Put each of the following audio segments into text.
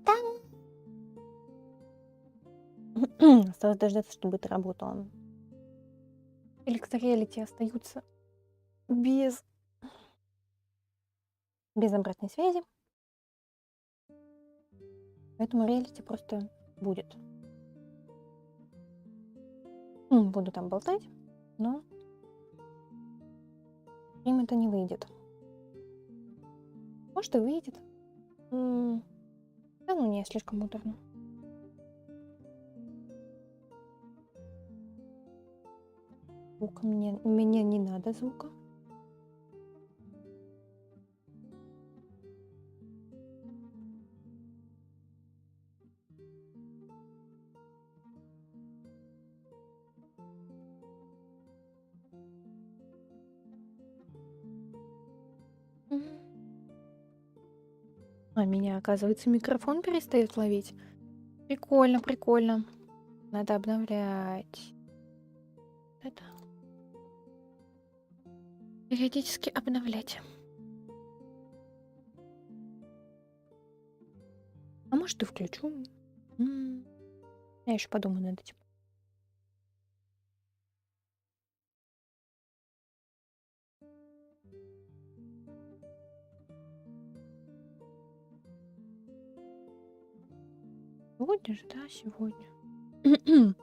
Та-та-та. Осталось дождаться, чтобы это работало. Электролити остаются без обратной связи. Поэтому реалити просто будет. Буду там болтать, но им это не выйдет. Может и выйдет. Да ну не, слишком муторно. Звука мне не надо звука. А меня, оказывается, микрофон перестает ловить. Прикольно, прикольно. Надо обновлять. Это. Периодически обновлять. А может и включу. Я еще подумаю над этим. Сегодня же, да, сегодня.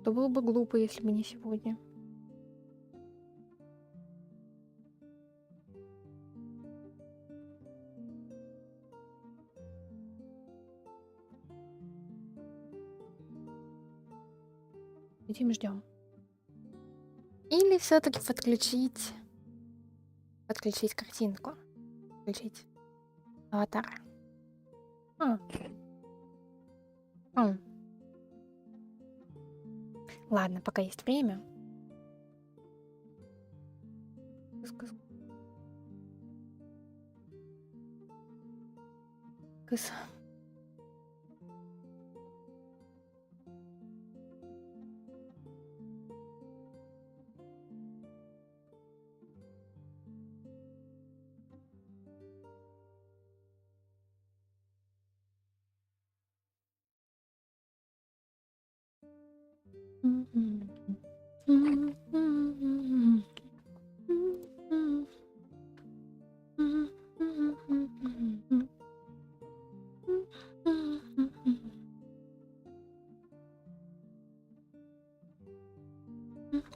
То было бы глупо, если бы не сегодня. Сидим, ждем. Или все-таки подключить картинку. Подключить аватар. Ладно, пока есть время. Кыс.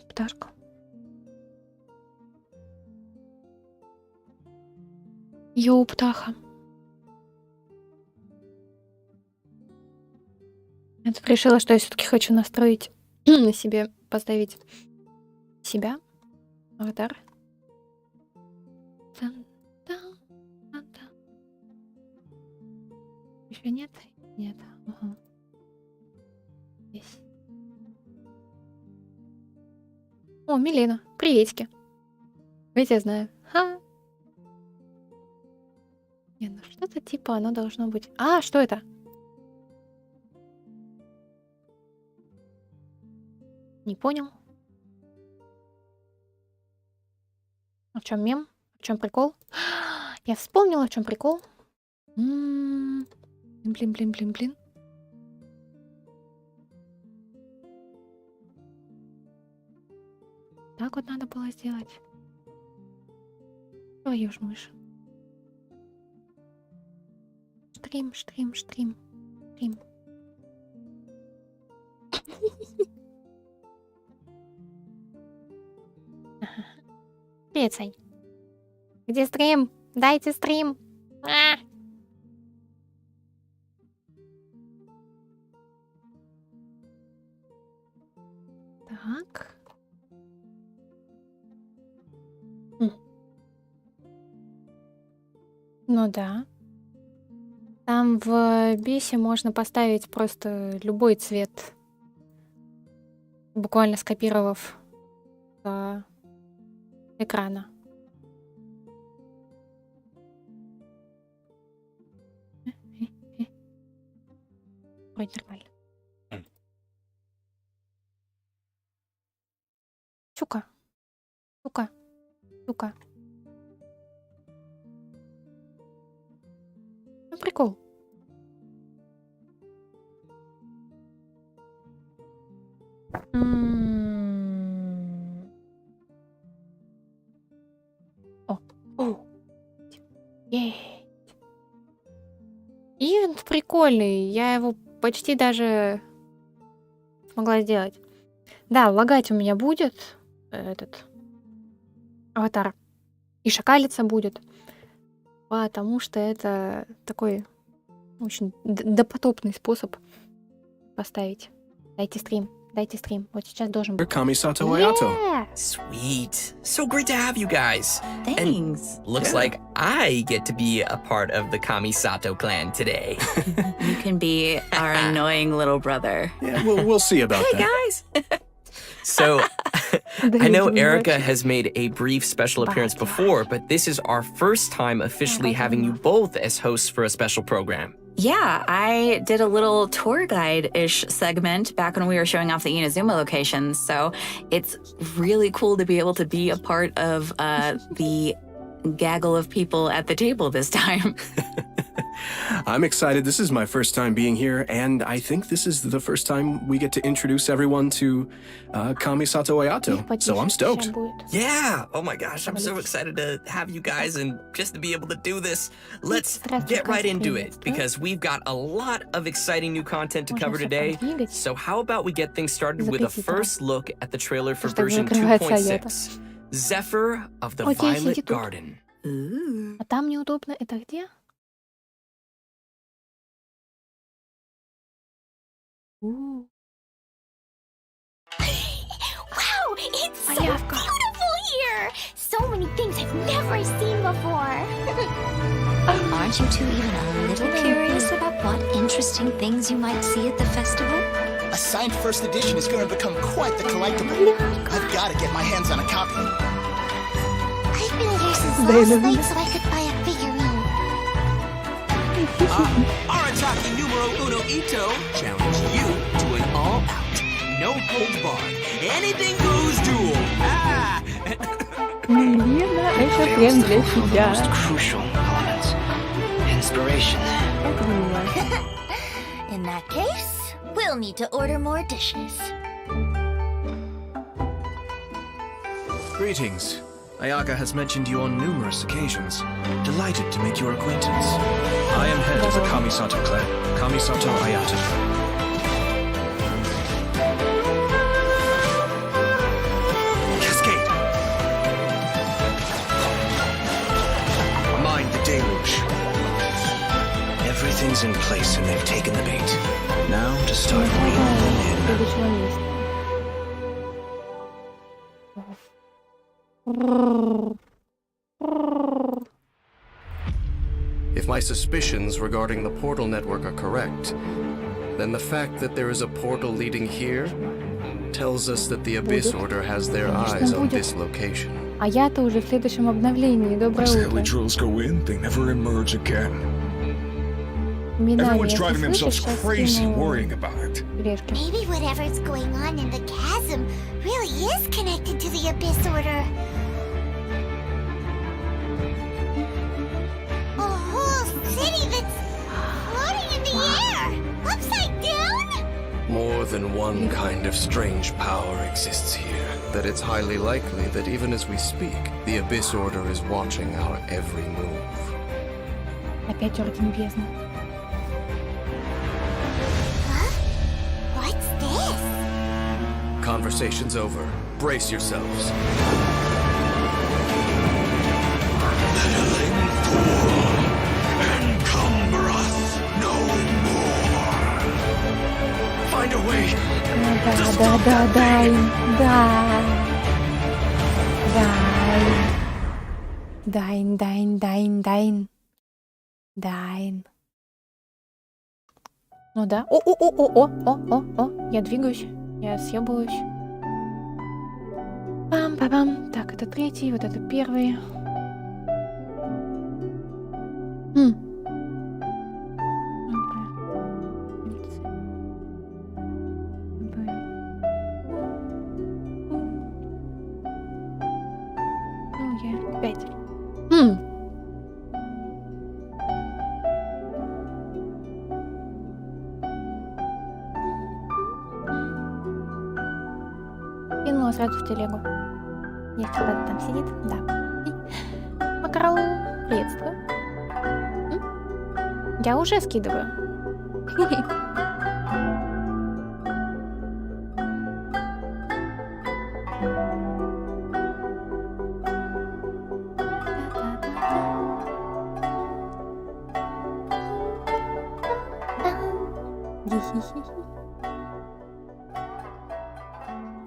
Пташка. Йоу, птаха. Я тут решила, что я все-таки хочу настроить на себе, поставить себя, аватар. Еще нет? Нет. Ага. Здесь. О, Милена, приветики. Я тебя знаю. Ха. Не, ну что-то типа оно должно быть. А, что это? Не понял. А в чем мем? В чем прикол? Я вспомнила, в чем прикол. Блин. Так вот надо было сделать. Твою ж мышь. Стрим. Привет, Сань. Где стрим? Дайте стрим. Так. Ну да. Там в бисе можно поставить просто любой цвет, буквально скопировав с экрана. Вроде нормально. Сука. Ну, прикол. О, есть. Ивент прикольный. Я его почти даже смогла сделать. Да, лагать у меня будет этот аватар. И шакалица будет. Потому что это такой очень допотопный способ поставить. Дайте стрим. Дайте стрим. Вот сейчас должен быть. Kamisato Ayato. Yeah! Sweet. So great to have you guys. Thanks. And looks like I get to be a part of the Kamisato clan today. You can be our annoying little brother. Yeah, we'll see about Hey that. guys. So I know Erica has made a brief special appearance before, but this is our first time officially having you both as hosts for a special program. Yeah, I did a little tour guide-ish segment back when we were showing off the Inazuma locations, so it's really cool to be able to be a part of the gaggle of people at the table this time. I'm excited. This is my first time being here, and I think this is the first time we get to introduce everyone to Kamisato Ayato. So I'm stoked. Yeah. Oh my gosh, I'm so excited to have you guys and just to be able to do this. Let's get right into it because we've got a lot of exciting new content to cover today. So how about we get things started with a first look at the trailer for version 2.6, Zephyr of the Violet Garden. Ooh. А там неудобно. Это где? Wow, it's so beautiful here! So many things I've never seen before. Aren't you two even a little curious about what interesting things you might see at the festival? A signed first edition is going to become quite the collectible. I've got to get my hands on a copy. I've been here since last night so I could buy a figurine. Arataki numero uno Ito challenge you to an all-out, no holds barred, anything goes duel. Милена, это прям для тебя. Most crucial elements. Inspiration. In that case, we'll need to order more dishes. Greetings. Ayaka has mentioned you on numerous occasions. Delighted to make your acquaintance. I am head of the Kamisato clan, Kamisato Ayato. Cascade! Mind the deluge. Everything's in place and they've taken the bait. Now to start reeling them in. If my suspicions regarding the portal network are correct, then the fact that there is a portal leading here tells us that the Abyss Order has their eyes on this location. А я-то уже в следующем обновлении. Доброе утро. Drills go in, they never emerge again. Минами, Everyone's если driving themselves слышишь, crazy сейчас worrying about it. грешки. Maybe whatever's going on in the chasm really is connected to the Abyss Order. A whole city that's floating in the air, upside down? More than one kind of strange power exists here, that it's highly likely that even as we speak, the Abyss Order is watching our every move. Опять Орден Бездны. Huh? What's this? Conversation's over. Brace yourselves. Encumbereth no more. Find a way. Дайн. Ну да. О, я двигаюсь. Я съебываюсь. Пам-пам-пам. Так, это третий, вот это первый. Пять. Кинула сразу в телегу. Если кто-то там сидит, да. Автору приветствую. Я уже скидываю.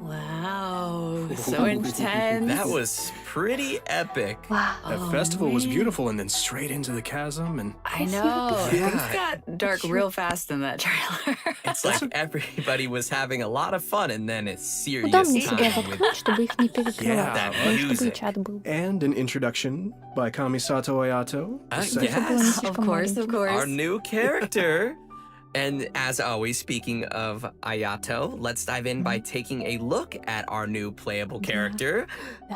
Wow, so intense. That was pretty epic. Wow. That festival was beautiful, and then straight into the chasm, and I know. Yeah. Things got dark real fast in that trailer. It's like everybody was having a lot of fun, and then it's serious Куда мне себя time with воткнуть, чтобы их не перекрывать? that Ну, чтобы и music. чат был. and an introduction by Kamisato Ayato. Чтобы было не Yes, слишком Of course, маленьким. of course. our new character. And as always, speaking of Ayato, let's dive in by taking a look at our new playable character,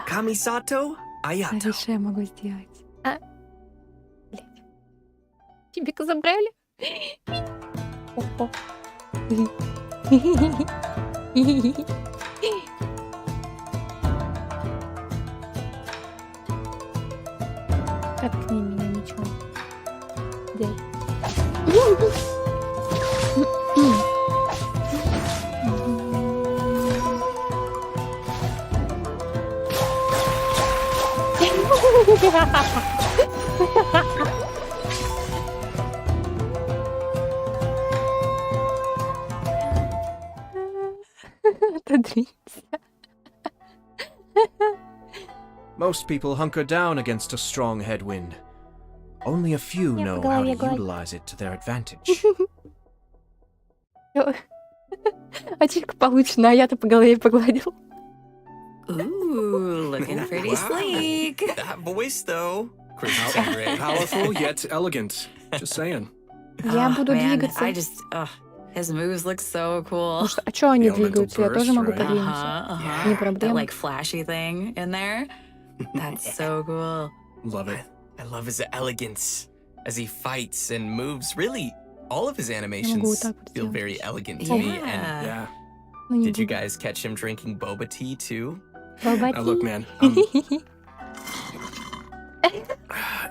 Kamisato Ayato. Знаешь, что я могу сделать? А? Блядь. Тебе-ка забрали? Опа. Проткни меня, ничего. Дай. Отодвинься. Most people hunker down against a strong headwind. Only a few Я know по how голове to гладь. utilize it to their advantage. Очко получено, а я-то по голове погладил. Ooh, looking pretty Wow. sleek. That voice, though. Crazy Stingray. Powerful yet elegant. Just saying. Я Oh, буду man, двигаться. I just, his moves look so cool. А чё они The elemental двигаются? Я тоже burst, могу right? подвинуться. Не That проблема. like flashy thing in there. That's so cool. Love it. I love his elegance as he fights and moves. Really, all of his вот animations так вот feel сделать. very elegant to me. And Yeah. Yeah. Ну, не did you буду. guys catch him drinking boba tea too? Now look, man.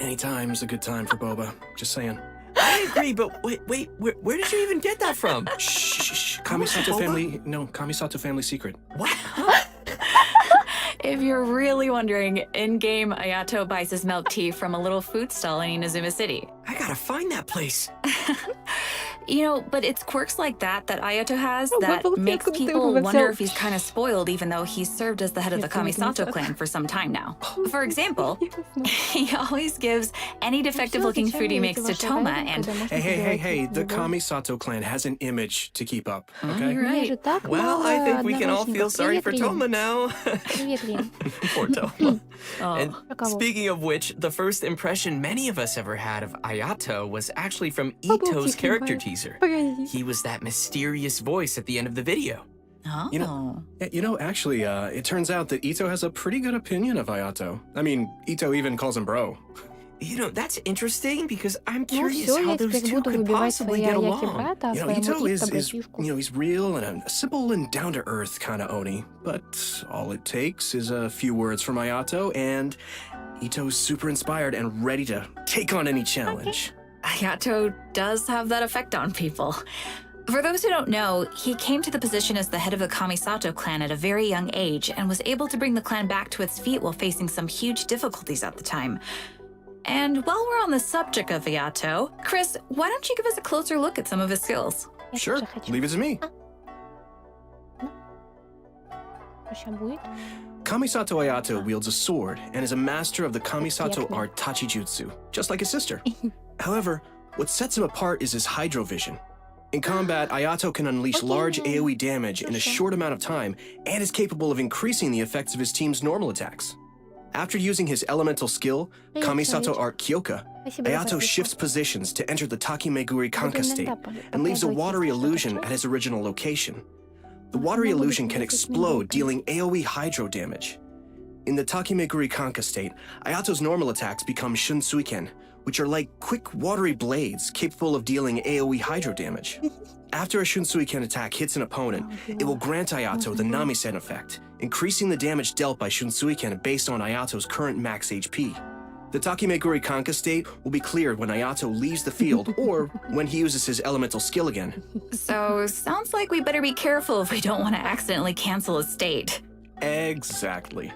Anytime's a good time for boba. Just saying. I agree, but wait, where did you even get that from? Shh. Kamisato Boba? family. No, Kamisato family secret. What? If you're really wondering, in-game Ayato buys his milk tea from a little food stall in Inazuma City. I gotta find that place. You know, but it's quirks like that Ayato has Oh, that well, makes yeah, people but wonder so- if he's kind of spoiled, even though he's served as the head of the Kamisato clan for some time now. For example, he always gives any defective-looking food he makes to Toma, and Hey. The Kamisato clan has an image to keep up. Okay. you're right. Well, I think we can all feel sorry for Toma now. Привет, Рин. Poor Toma. Oh. And кого? speaking of which, the first impression many of us ever had of Ayato was actually from Обалдеть, Ito's character Николай. teaser. Погоди. He was that mysterious voice at the end of the video. Oh. You know, actually, it turns out that Ito has a pretty good opinion of Ayato. I mean, Ito even calls him bro. You know, that's interesting because I'm Ну curious все, how я those теперь two буду could выбивать possibly свои get Аяки along. брата, а You know, своему Ito is братишку. he's real and a simple and down-to-earth kind of Oni. But all it takes is a few words from Ayato, and Ito's super inspired and ready to take on any challenge. Ayato does have that effect on people. For those who don't know, he came to the position as the head of the Kamisato clan at a very young age and was able to bring the clan back to its feet while facing some huge difficulties at the time. And while we're on the subject of Ayato, Chris, why don't you give us a closer look at some of his skills? Я Sure, тоже хочу. leave it to me. Что ща будет? Kamisato Ayato wields a sword and is a master of the Kamisato Perfect. art Tachijutsu, just like his sister. However, what sets him apart is his hydro vision. In combat, Ayato can unleash large AoE damage in a short amount of time and is capable of increasing the effects of his team's normal attacks. After using his elemental skill, Kamisato art Kyoka, Спасибо за Ayato подписку. shifts positions to enter the Takimeguri Kanka Буду state иногда and leaves a показывать, watery если что-то illusion хочу. at his original location. The watery могу illusion can быть explode, минутой. dealing AoE hydro damage. In the Takimeguri Kanka state, Ayato's normal attacks become Shunsuiken, which are like quick watery blades capable of dealing AoE hydro damage. After a Shunsuiken attack hits an opponent, it will grant Ayato the Namisen effect, increasing the damage dealt by Shunsuiken based on Ayato's current max HP. The Takemeguri Kanka state will be cleared when Ayato leaves the field or when he uses his elemental skill again. So, sounds like we better be careful if we don't want to accidentally cancel a state. Exactly.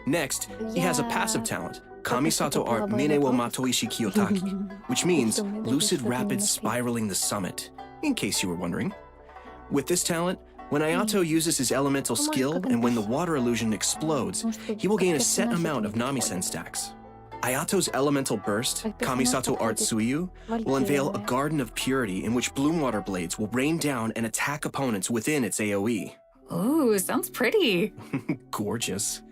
Next, he has a passive talent, Kamisato Art Mine wo Matoishi Kiyotaki, which means lucid rapid spiraling the summit, in case you were wondering. With this talent, when Ayato uses his elemental skill and when the water illusion explodes, he will gain a set amount of Namisen stacks. Ayato's elemental burst, Kamisato Art Suiyu, will unveil a garden of purity in which bloom water blades will rain down and attack opponents within its AoE. Ooh, sounds pretty. Gorgeous.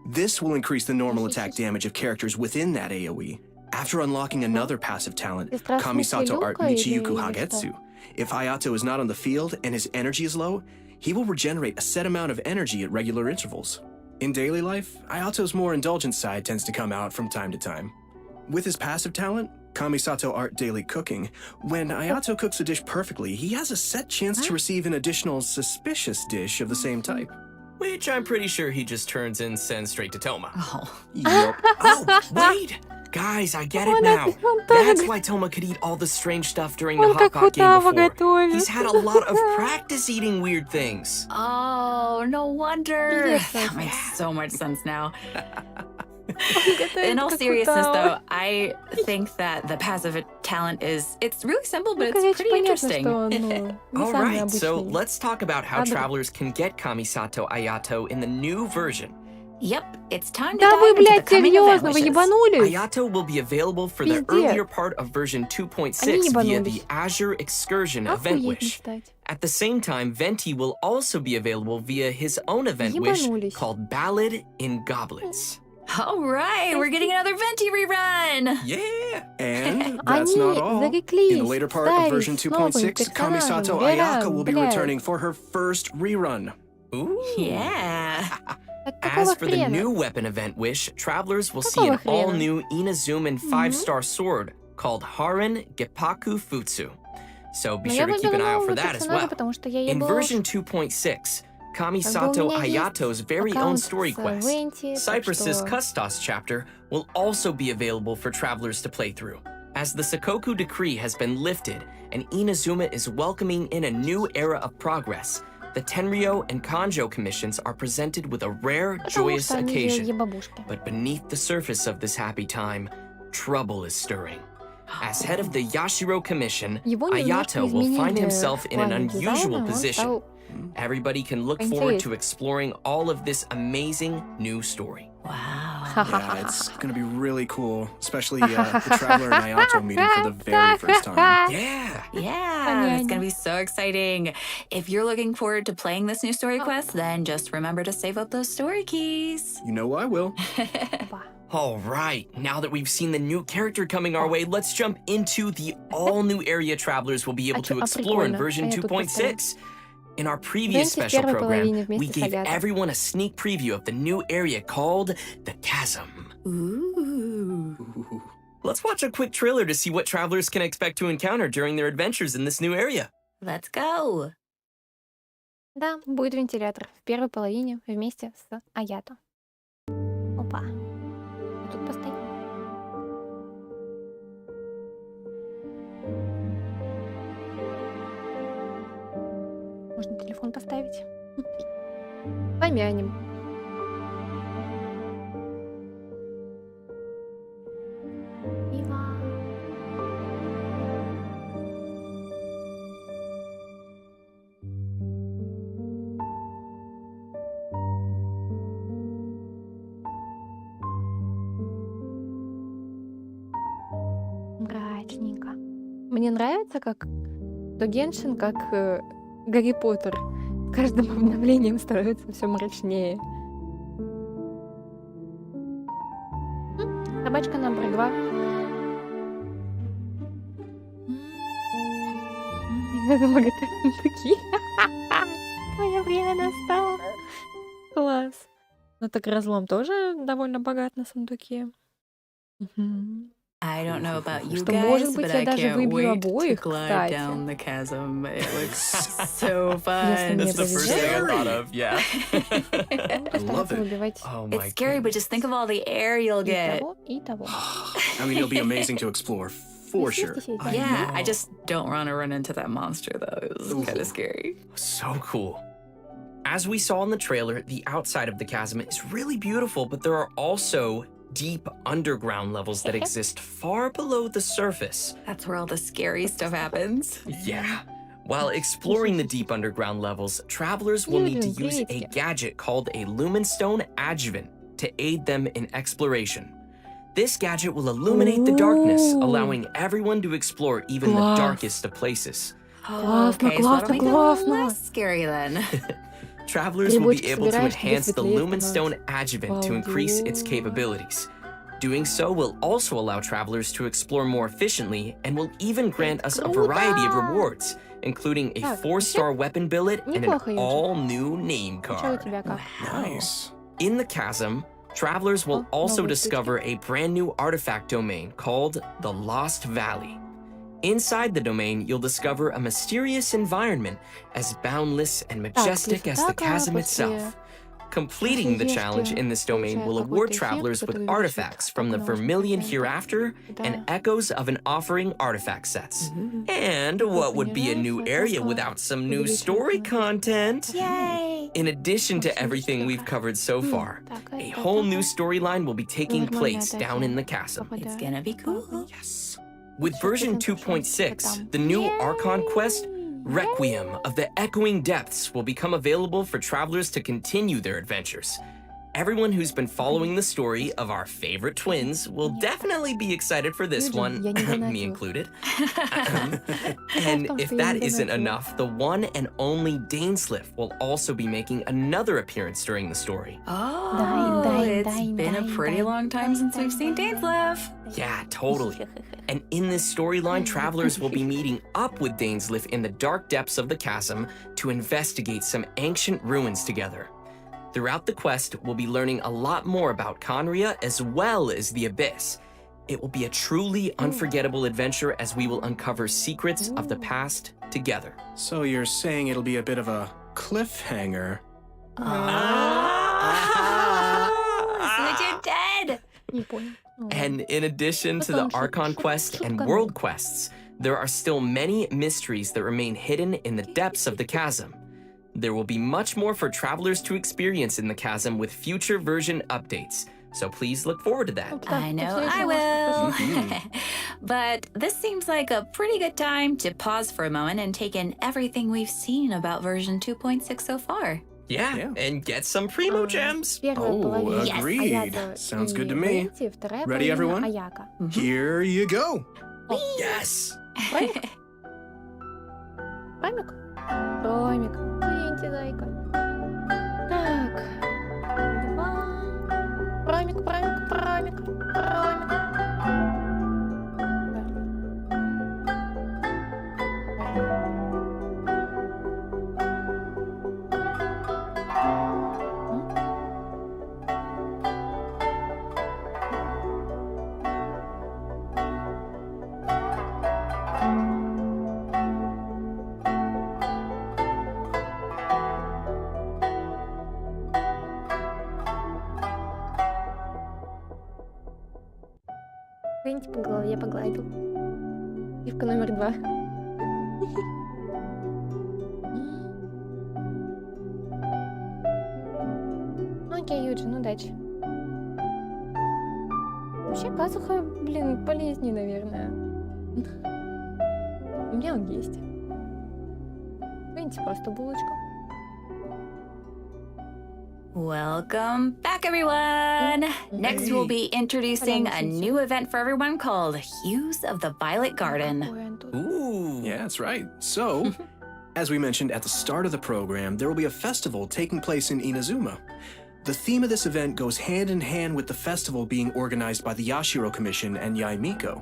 This will increase the normal attack damage of characters within that AoE. After unlocking another passive talent, Kamisato Art Michiyuku Hagetsu, if Ayato is not on the field and his energy is low, he will regenerate a set amount of energy at regular intervals. In daily life, Ayato's more indulgent side tends to come out from time to time. With his passive talent, Kamisato Art Daily Cooking, when Ayato cooks a dish perfectly, he has a set chance to receive an additional suspicious dish of the same type. Which I'm pretty sure he just turns and sends straight to Toma. Oh. Yup. Oh, wait! Guys, I get it now. That's why Toma could eat all the strange stuff during the hot pot game before. He's had a lot of practice eating weird things. Oh, no wonder. That makes so much sense now. In all seriousness, though, I think that the passive talent it's really simple, but it's pretty interesting. All right, so let's talk about how travelers can get Kamisato Ayato in the new version. Yep, it's time to Да вы, dive into the блядь, coming event серьезно, вы wishes. ебанулись? Ayato will be available for the Пиздец. earlier part of version 2.6 via the ебанулись. Azure Excursion event Охуеть не wish. стать. At the same time, Venti will also be available via his own event wish Ебанулись. called Ballad in Goblets. All right, we're getting another Venti rerun. Yeah! And that's Они not all. зареклись In the later part of version ставить новым 2.6, Kamisato персонажем. Ayaka will be Блядь. returning for her first rerun. Ooh. Yeah. Так какого As for the хрена? new weapon event wish, travelers will see Какого an хрена? all-new Inazuman 5-star sword called Haran Geppaku Futsu. So be Но sure я to keep an выберу eye out for нового that as персонажа, well. потому что я In ебла version 2.6, Kamisato меня есть Ayato's very own аккаунт story с quest, Венти, так Cypress's что- Custos chapter, will also be available for travelers to play through. As the Sakoku decree has been lifted and Inazuma is welcoming in a new era of progress, the Tenryo and Kanjo commissions are presented with a rare, Потому joyous что они occasion. ебабушки. But beneath the surface of this happy time, trouble is stirring. As head of the Yashiro Commission, Его немножко Ayato will find изменили himself в in an плане unusual дизайна, он position. стал Everybody can look forward to exploring all of this amazing new story. Wow. Yeah, it's gonna be really cool, especially the Traveler and Ayato meeting for the very first time. Yeah! Yeah, it's gonna be so exciting. If you're looking forward to playing this new story quest, then just remember to save up those story keys. You know I will. All right, now that we've seen the new character coming our way, let's jump into the all-new area travelers will be able to explore in прикольно. version А я тут 2.6. In our previous Венти в special первой половине program, вместе we с gave Агата. everyone a sneak preview of the new area called the Chasm. Ooh. Let's watch a quick trailer to see what travelers can expect to encounter during their adventures in this new area. Let's go. Да, будет вентилятор в первой половине вместе с Аято. Опа. Тут постоим. Можно телефон поставить. Помянем. Пиво. Мрачненько. Мне нравится, как то Геншин, как Гарри Поттер. С каждым обновлением становится все мрачнее. Собачка номер 2. Богатые сундуки. Твое время настало. Класс. Ну так разлом тоже довольно богат на сундуки. Мгм. I don't know about you Что, guys, может быть, but я I даже can't выбью wait to обоих, glide кстати. down the chasm. It looks so Если fun. мне That's the first thing I thought of. Yeah. I love it. Выбивать Oh my. It's scary, but just think of all the air you'll и get. того, и того. I mean, it'll be amazing to explore, for sure. Yeah, I just don't want to run into that monster, though. It was kind of scary. So cool. As we saw in the trailer, the outside of the chasm is really beautiful, but there are also deep underground levels that exist far below the surface. That's where all the scary stuff happens. Yeah. While exploring the deep underground levels, travelers will need to use a gadget called a Lumenstone Adjuvant to aid them in exploration. This gadget will illuminate the darkness, allowing everyone to explore even the darkest of places. Okay, so that'll make it a little less scary then. Travelers will be able to enhance the Lumenstone Adjuvant to increase its capabilities. Doing so will also allow travelers to explore more efficiently and will even grant us a variety of rewards, including a 4-star weapon billet and an all-new name Что у card. тебя как? Nice. In the chasm, travelers will also discover a brand new artifact domain called the Lost Valley. Inside the domain, you'll discover a mysterious environment as boundless and majestic as the chasm itself. Completing the challenge in this domain will award travelers with artifacts from the Vermilion Hereafter and echoes of an offering artifact sets. And what would be a new area without some new story content? Yay! In addition to everything we've covered so far, a whole new storyline will be taking place down in the chasm. It's gonna be cool. Yes. With version 2.6, the new Archon quest, Requiem of the Echoing Depths, will become available for travelers to continue their adventures. Everyone who's been following the story of our favorite twins will definitely be excited for this one, me included. And if that isn't enough, the one and only Dainsliff will also be making another appearance during the story. Oh, it's been a pretty long time since we've seen Dainsliff. Yeah, totally. And in this storyline, travelers will be meeting up with Dainsliff in the dark depths of the chasm to investigate some ancient ruins together. Throughout the quest, we'll be learning a lot more about Conria as well as the Abyss. It will be a truly unforgettable adventure as we will uncover secrets of the past together. So you're saying it'll be a bit of a cliffhanger? You're dead! Не понял. And in addition to the Archon quest and world quests, there are still many mysteries that remain hidden in the depths of the chasm. There will be much more for travelers to experience in the chasm with future version updates, so please look forward to that. I know I will. But this seems like a pretty good time to pause for a moment and take in everything we've seen about version 2.6 so far. Yeah, and get some primo gems. Первая половина agreed. Аяка Sounds и good to me. Валентия, вторая Ready, половина everyone? Аяка. Here you go. Yes. Промик? Промик. Валентия, зайка. Так. Два. Промик. Венти по голове погладил. Пивка номер 2. Окей, Юджин, удачи. Вообще, казуха, блин, полезнее, наверное. У меня он есть. Венти просто булочка. Welcome back, everyone! Next, we'll be introducing a new event for everyone called Hues of the Violet Garden. Ooh. Yeah, that's right. So, as we mentioned at the start of the program, there will be a festival taking place in Inazuma. The theme of this event goes hand in hand with the festival being organized by the Yashiro Commission and Yaimiko.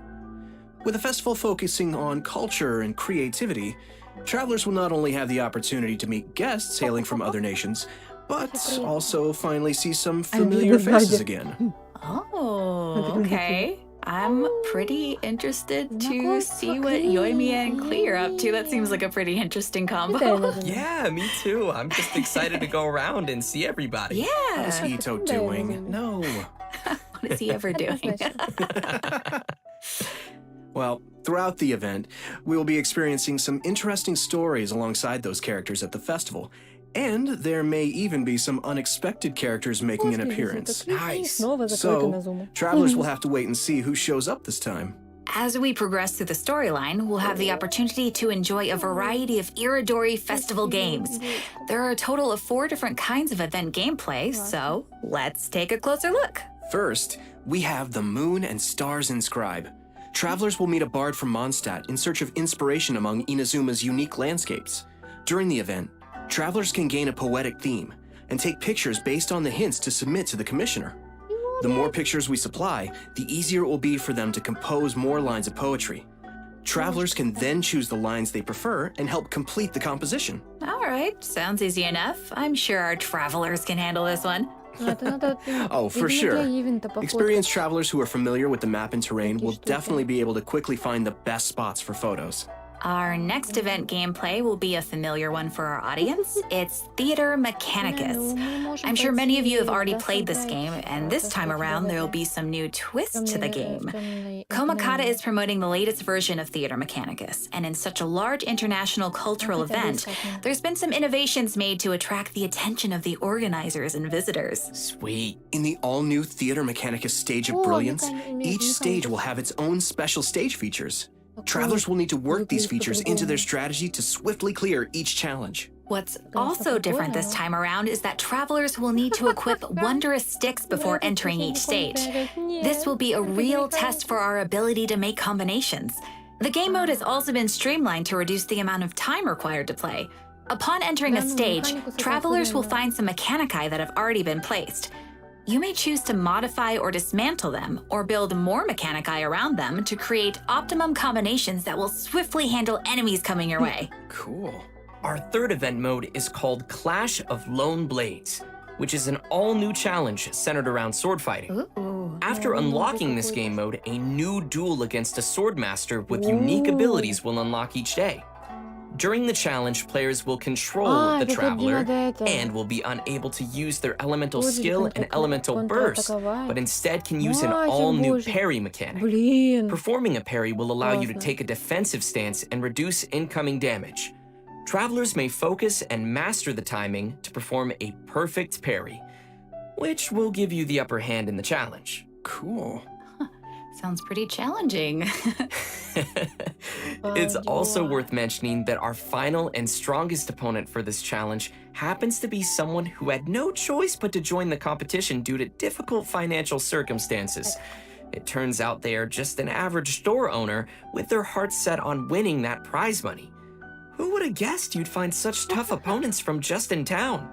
With a festival focusing on culture and creativity, travelers will not only have the opportunity to meet guests hailing from other nations, but also finally see some familiar faces again. Oh, okay. I'm pretty interested to see what Yoimi and Klee are up to. That seems like a pretty interesting combo. Yeah, me too. I'm just excited to go around and see everybody. Yeah. What's Ito doing? No. What is he ever doing? Well, throughout the event, we will be experiencing some interesting stories alongside those characters at the festival. And there may even be some unexpected characters making an appearance. Nice. So, travelers will have to wait and see who shows up this time. As we progress through the storyline, we'll have the opportunity to enjoy a variety of Iridori festival games. There are a total of 4 different kinds of event gameplay, so let's take a closer look. First, we have the Moon and Stars Inscribe. Travelers will meet a bard from Mondstadt in search of inspiration among Inazuma's unique landscapes. During the event, travelers can gain a poetic theme and take pictures based on the hints to submit to the commissioner. The more pictures we supply, the easier it will be for them to compose more lines of poetry. Travelers can then choose the lines they prefer and help complete the composition. All right, sounds easy enough. I'm sure our travelers can handle this one. Oh, for sure. Experienced travelers who are familiar with the map and terrain will definitely be able to quickly find the best spots for photos. Our next event gameplay will be a familiar one for our audience. It's Theater Mechanicus. I'm sure many of you have already played this game, and this time around there will be some new twists to the game. Komakata is promoting the latest version of Theater Mechanicus, and in such a large international cultural event, there's been some innovations made to attract the attention of the organizers and visitors. Sweet. In the all-new Theater Mechanicus Stage of Brilliance, each stage will have its own special stage features. Travelers will need to work these features into their strategy to swiftly clear each challenge. What's also different this time around is that travelers will need to equip wondrous sticks before entering each stage. This will be a real test for our ability to make combinations. The game mode has also been streamlined to reduce the amount of time required to play. Upon entering a stage, travelers will find some mechanici that have already been placed. You may choose to modify or dismantle them, or build more mechanici around them to create optimum combinations that will swiftly handle enemies coming your way. Cool. Our third event mode is called Clash of Lone Blades, which is an all-new challenge centered around sword fighting. After unlocking this game mode, a new duel against a swordmaster with unique abilities will unlock each day. During the challenge, players will control the traveler and will be unable to use their elemental skill and elemental burst, but instead can use an all-new parry mechanic. Performing a parry will allow you to take a defensive stance and reduce incoming damage. Travelers may focus and master the timing to perform a perfect parry, which will give you the upper hand in the challenge. Cool. Sounds pretty challenging. It's also worth mentioning that our final and strongest opponent for this challenge happens to be someone who had no choice but to join the competition due to difficult financial circumstances. It turns out they are just an average store owner with their hearts set on winning that prize money. Who would have guessed you'd find such tough opponents from just in town?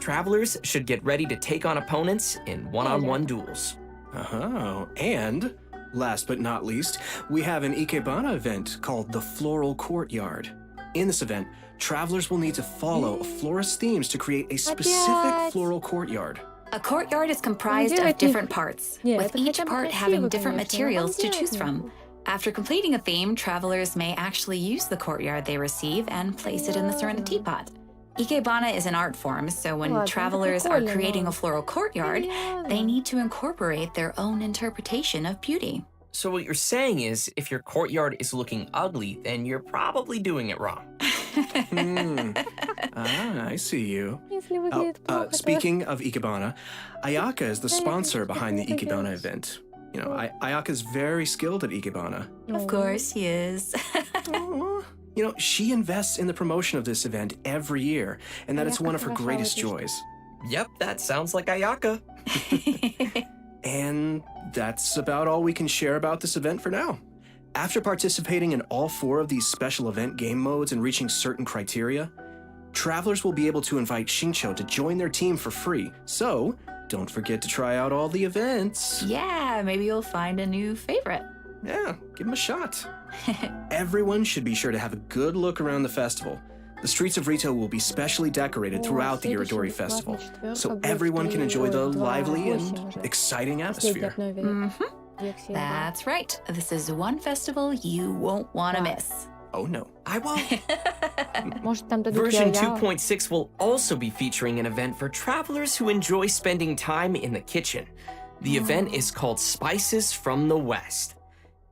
Travelers should get ready to take on opponents in one-on-one duels. Oh, and last but not least, we have an Ikebana event called the Floral Courtyard. In this event, travelers will need to follow florist themes to create a specific floral courtyard. A courtyard is comprised of different parts, with each part having different materials to choose from. After completing a theme, travelers may actually use the courtyard they receive and place it in the Serenity Pot. Ikebana is an art form, so when travelers are creating a floral courtyard, they need to incorporate their own interpretation of beauty. So what you're saying is, if your courtyard is looking ugly, then you're probably doing it wrong. I see you. Speaking of Ikebana, Ayaka is the sponsor behind the Ikebana event. You know, Ayaka's very skilled at Ikebana. Of course he is. You know, she invests in the promotion of this event every year, and that it's one of her greatest joys. Yep, that sounds like Ayaka. And that's about all we can share about this event for now. After participating in all 4 of these special event game modes and reaching certain criteria, travelers will be able to invite Shincho to join their team for free. So, don't forget to try out all the events. Yeah, maybe you'll find a new favorite. Yeah, give them a shot. Everyone should be sure to have a good look around the festival. The streets of Rito will be specially decorated throughout the Iridori Festival, so everyone can enjoy the lively and exciting atmosphere. That's right. This is one festival you won't want to miss. Oh no. I won't. Может, там дадут Version яо-яо. 2.6 will also be featuring an event for travelers who enjoy spending time in the kitchen. The event is called Spices from the West.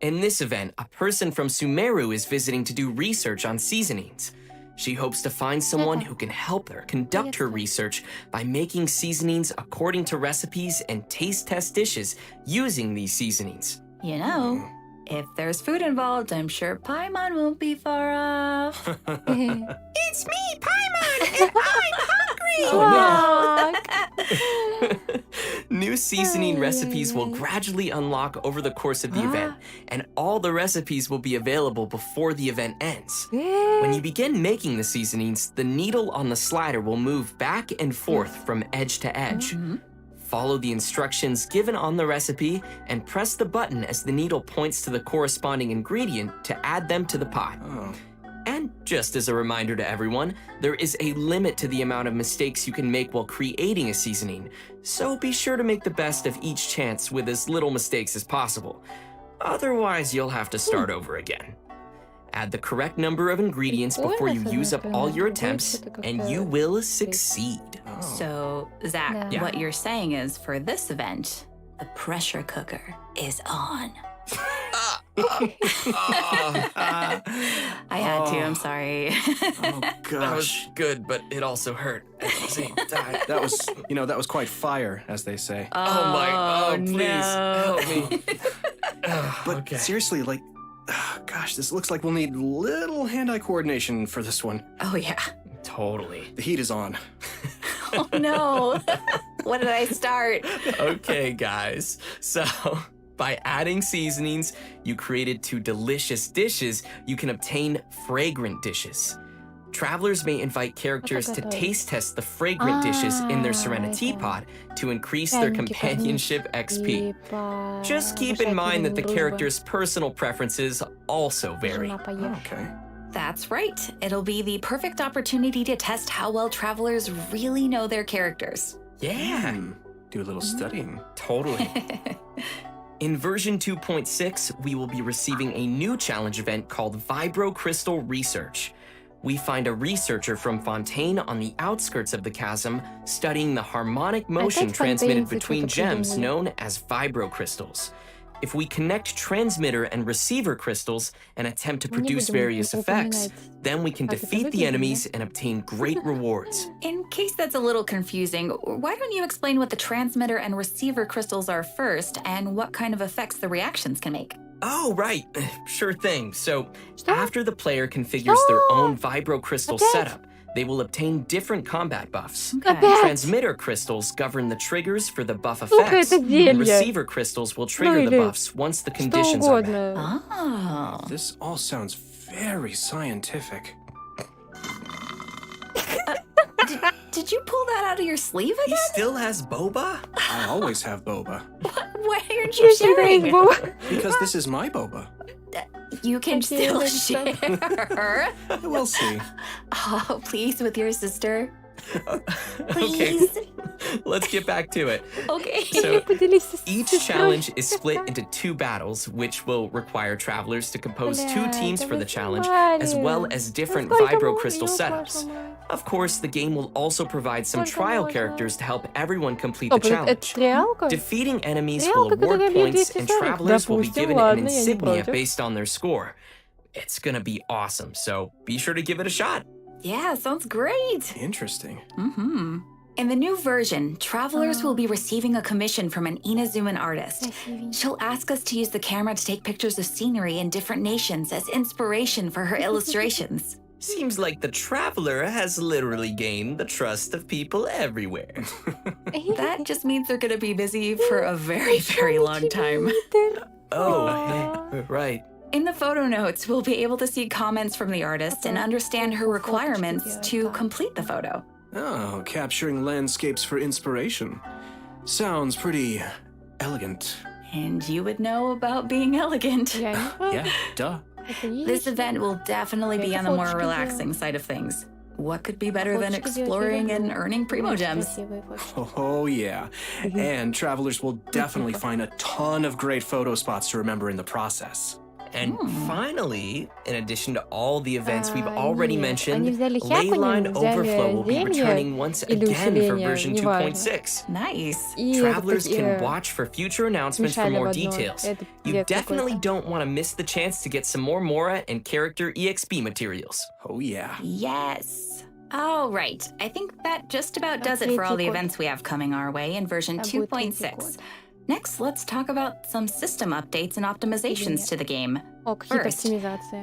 In this event, a person from Sumeru is visiting to do research on seasonings. She hopes to find someone who can help her conduct her research by making seasonings according to recipes and taste test dishes using these seasonings. You know, if there's food involved, I'm sure Paimon won't be far off. It's me, Paimon, and I'm hungry! New seasoning recipes will gradually unlock over the course of the event, and all the recipes will be available before the event ends. When you begin making the seasonings, the needle on the slider will move back and forth from edge to edge. Follow the instructions given on the recipe and press the button as the needle points to the corresponding ingredient to add them to the pot. And just as a reminder to everyone, there is a limit to the amount of mistakes you can make while creating a seasoning, so be sure to make the best of each chance with as little mistakes as possible. Otherwise, you'll have to start over again. Add the correct number of ingredients before you use up all your attempts, and you will succeed. So, Zach, what you're saying is for this event, the pressure cooker is on. I had to, I'm sorry. Oh gosh. That was good, but it also hurt at the same time. That was, that was quite fire, as they say. Please help me. But seriously, gosh, this looks like we'll need little hand-eye coordination for this one. Oh, yeah. Totally. The heat is on. Oh, no. What did I start? Okay, guys. So, by adding seasonings you created to delicious dishes, you can obtain fragrant dishes. Travelers may invite characters to taste test the fragrant dishes in their Serenity Pod to increase their companionship XP. Just keep in mind that the character's personal preferences also vary. Okay. That's right. It'll be the perfect opportunity to test how well travelers really know their characters. Yeah. Do a little studying. Totally. In version 2.6, we will be receiving a new challenge event called Vibro Crystal Research. We find a researcher from Fontaine on the outskirts of the chasm studying the harmonic motion transmitted between gems known as vibro crystals. If we connect transmitter and receiver crystals and attempt to produce various effects, then we can defeat the enemies and obtain great rewards. In case that's a little confusing, why don't you explain what the transmitter and receiver crystals are first and what kind of effects the reactions can make? Oh, right. Sure thing. So, after the player configures their own vibro crystal setup, they will obtain different combat buffs. Transmitter crystals govern the triggers for the buff effects, and receiver crystals will trigger the buffs once the conditions are met. Oh. This all sounds very scientific. Did you pull that out of your sleeve again? He still has boba? I always have boba. Why aren't you sharing? Because this is my boba. You can still share. We'll see. Oh, please, with your sister. Okay, let's get back to it. Okay. So, each challenge is split into 2 battles, which will require travelers to compose 2 teams for the challenge, as well as different vibro crystal setups. Of course, the game will also provide some trial characters to help everyone complete the challenge. Defeating enemies will award points, and travelers will be given an insignia based on their score. It's gonna be awesome, so be sure to give it a shot. Yeah, sounds great. Interesting. In the new version, travelers will be receiving a commission from an Inazuman artist. She'll ask us to use the camera to take pictures of scenery in different nations as inspiration for her illustrations. Seems like the traveler has literally gained the trust of people everywhere. That just means they're gonna be busy for a very, very long time. Oh, right. In the photo notes, we'll be able to see comments from the artist and understand her requirements to complete the photo. Oh, capturing landscapes for inspiration. Sounds pretty elegant. And you would know about being elegant. Yeah, duh. This event will definitely be on the more relaxing side of things. What could be better than exploring and earning primo gems? Oh, yeah. And travelers will definitely find a ton of great photo spots to remember in the process. And finally, in addition to all the events we've already mentioned, взяли хяпанье, Leyline Overflow will be взяли returning once или again for усиление, version неважно. 2.6. Nice. И Travelers это can watch for future announcements for смешали в more одно. details. Это You пиздец definitely какой-то. don't want to miss the chance to get some more Mora and character EXP materials. Oh, yeah. Yes. All right. I think that just about does it for all the events we have coming our way in version 2.6. Next, let's talk about some system updates and optimizations to the game. First,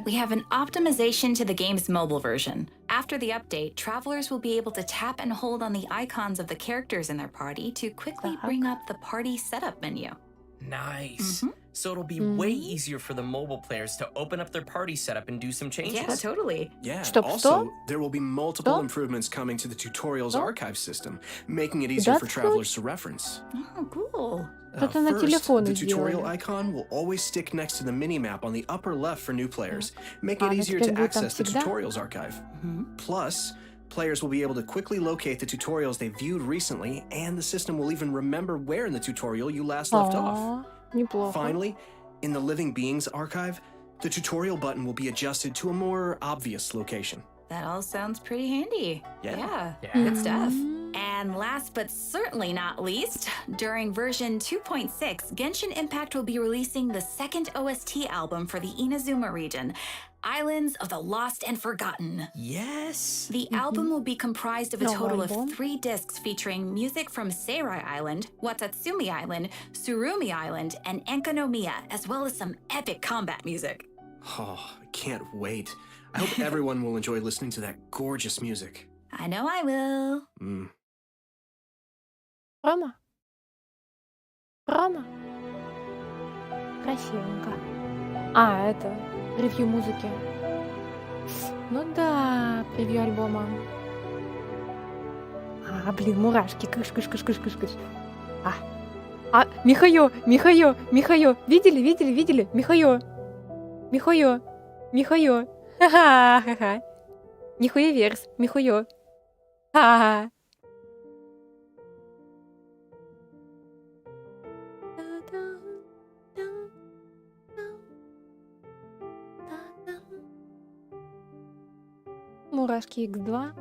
we have an optimization to the game's mobile version. After the update, travelers will be able to tap and hold on the icons of the characters in their party to quickly bring up the party setup menu. Nice. So it'll be way easier for the mobile players to open up their party setup and do some changes. Yeah, totally. Yeah, Что, also, что? there will be multiple Что? improvements coming to the tutorials Что? archive system, making it easier for That's travelers to reference. Oh, cool. Что-то на First, телефоне the tutorial сделали. icon will always stick next to the mini-map on the upper left for new players, making it ну easier теперь to будет там access the всегда? tutorials archive. Plus, players will be able to quickly locate the tutorials they viewed recently, and the system will even remember where in the tutorial you last left off. О, неплохо. Finally, in the Living Beings archive, the tutorial button will be adjusted to a more obvious location. That all sounds pretty handy. Yeah. Good stuff. And last but certainly not least, during version 2.6, Genshin Impact will be releasing the second OST album for the Inazuma region, Islands of the Lost and Forgotten. Yes. The album will be comprised of a total of album. 3 discs featuring music from Seirai Island, Watatsumi Island, Surumi Island, and Enkanomiya, as well as some epic combat music. Oh, I can't wait. I hope everyone will enjoy listening to that gorgeous music. I know I will. Рома? Рома? Красивенько. А, это ревью музыки. Ну да, превью альбома. А, блин, мурашки. Кыш. А, Михайо. Видели? Михайо. Ха-ха. Нихуя верс. Михайо. Ха-ха. Мурашки X2.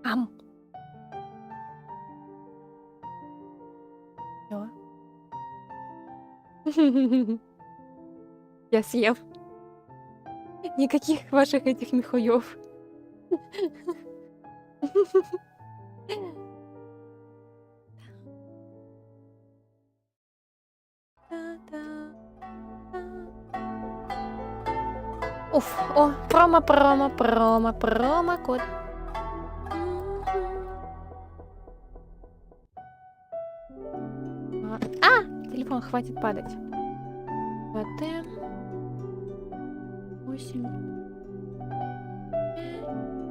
Ам. Всё. Я съев. Никаких ваших этих михуёв. Уф, о, промокод. Телефон, хватит падать. ВТ 8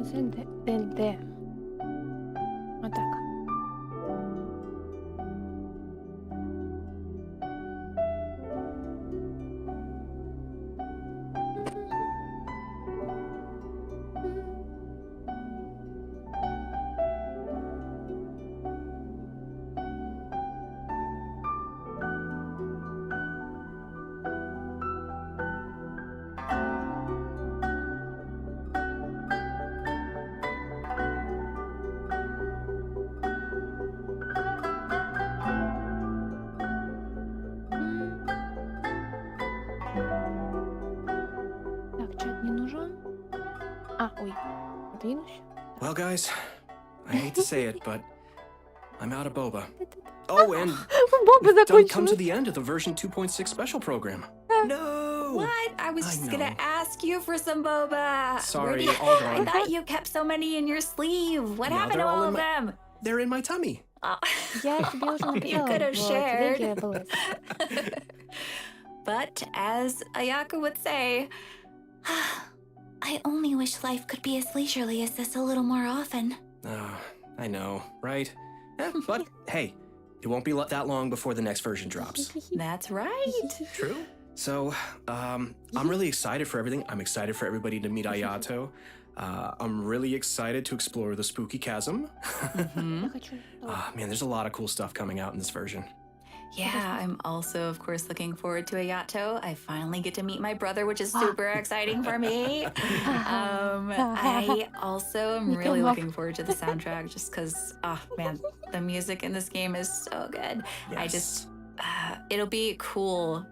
ЗД. Вот так. Well, guys, I hate to say it, but I'm out of boba. Oh, and we've done come to the end of the version 2.6 special program. No! What? I was just gonna ask you for some boba. Sorry, Where did- all gone. I thought you kept so many in your sleeve. What No, happened to they're all all in of my- them? They're in my tummy. Oh. Я тебе уже You написала could have в shared. телеге было. But as Ayaka would say, I only wish life could be as leisurely as this a little more often. I know, right? But hey, it won't be that long before the next version drops. that's right. True. So, I'm really excited for everything. I'm excited for everybody to meet Ayato. I'm really excited to explore the spooky chasm. Man, there's a lot of cool stuff coming out in this version. Yeah, I'm also, of course, looking forward to Ayato. I finally get to meet my brother, which is super exciting for me. I also am really looking forward to the soundtrack just because, oh man, the music in this game is so good. I just, it'll be cool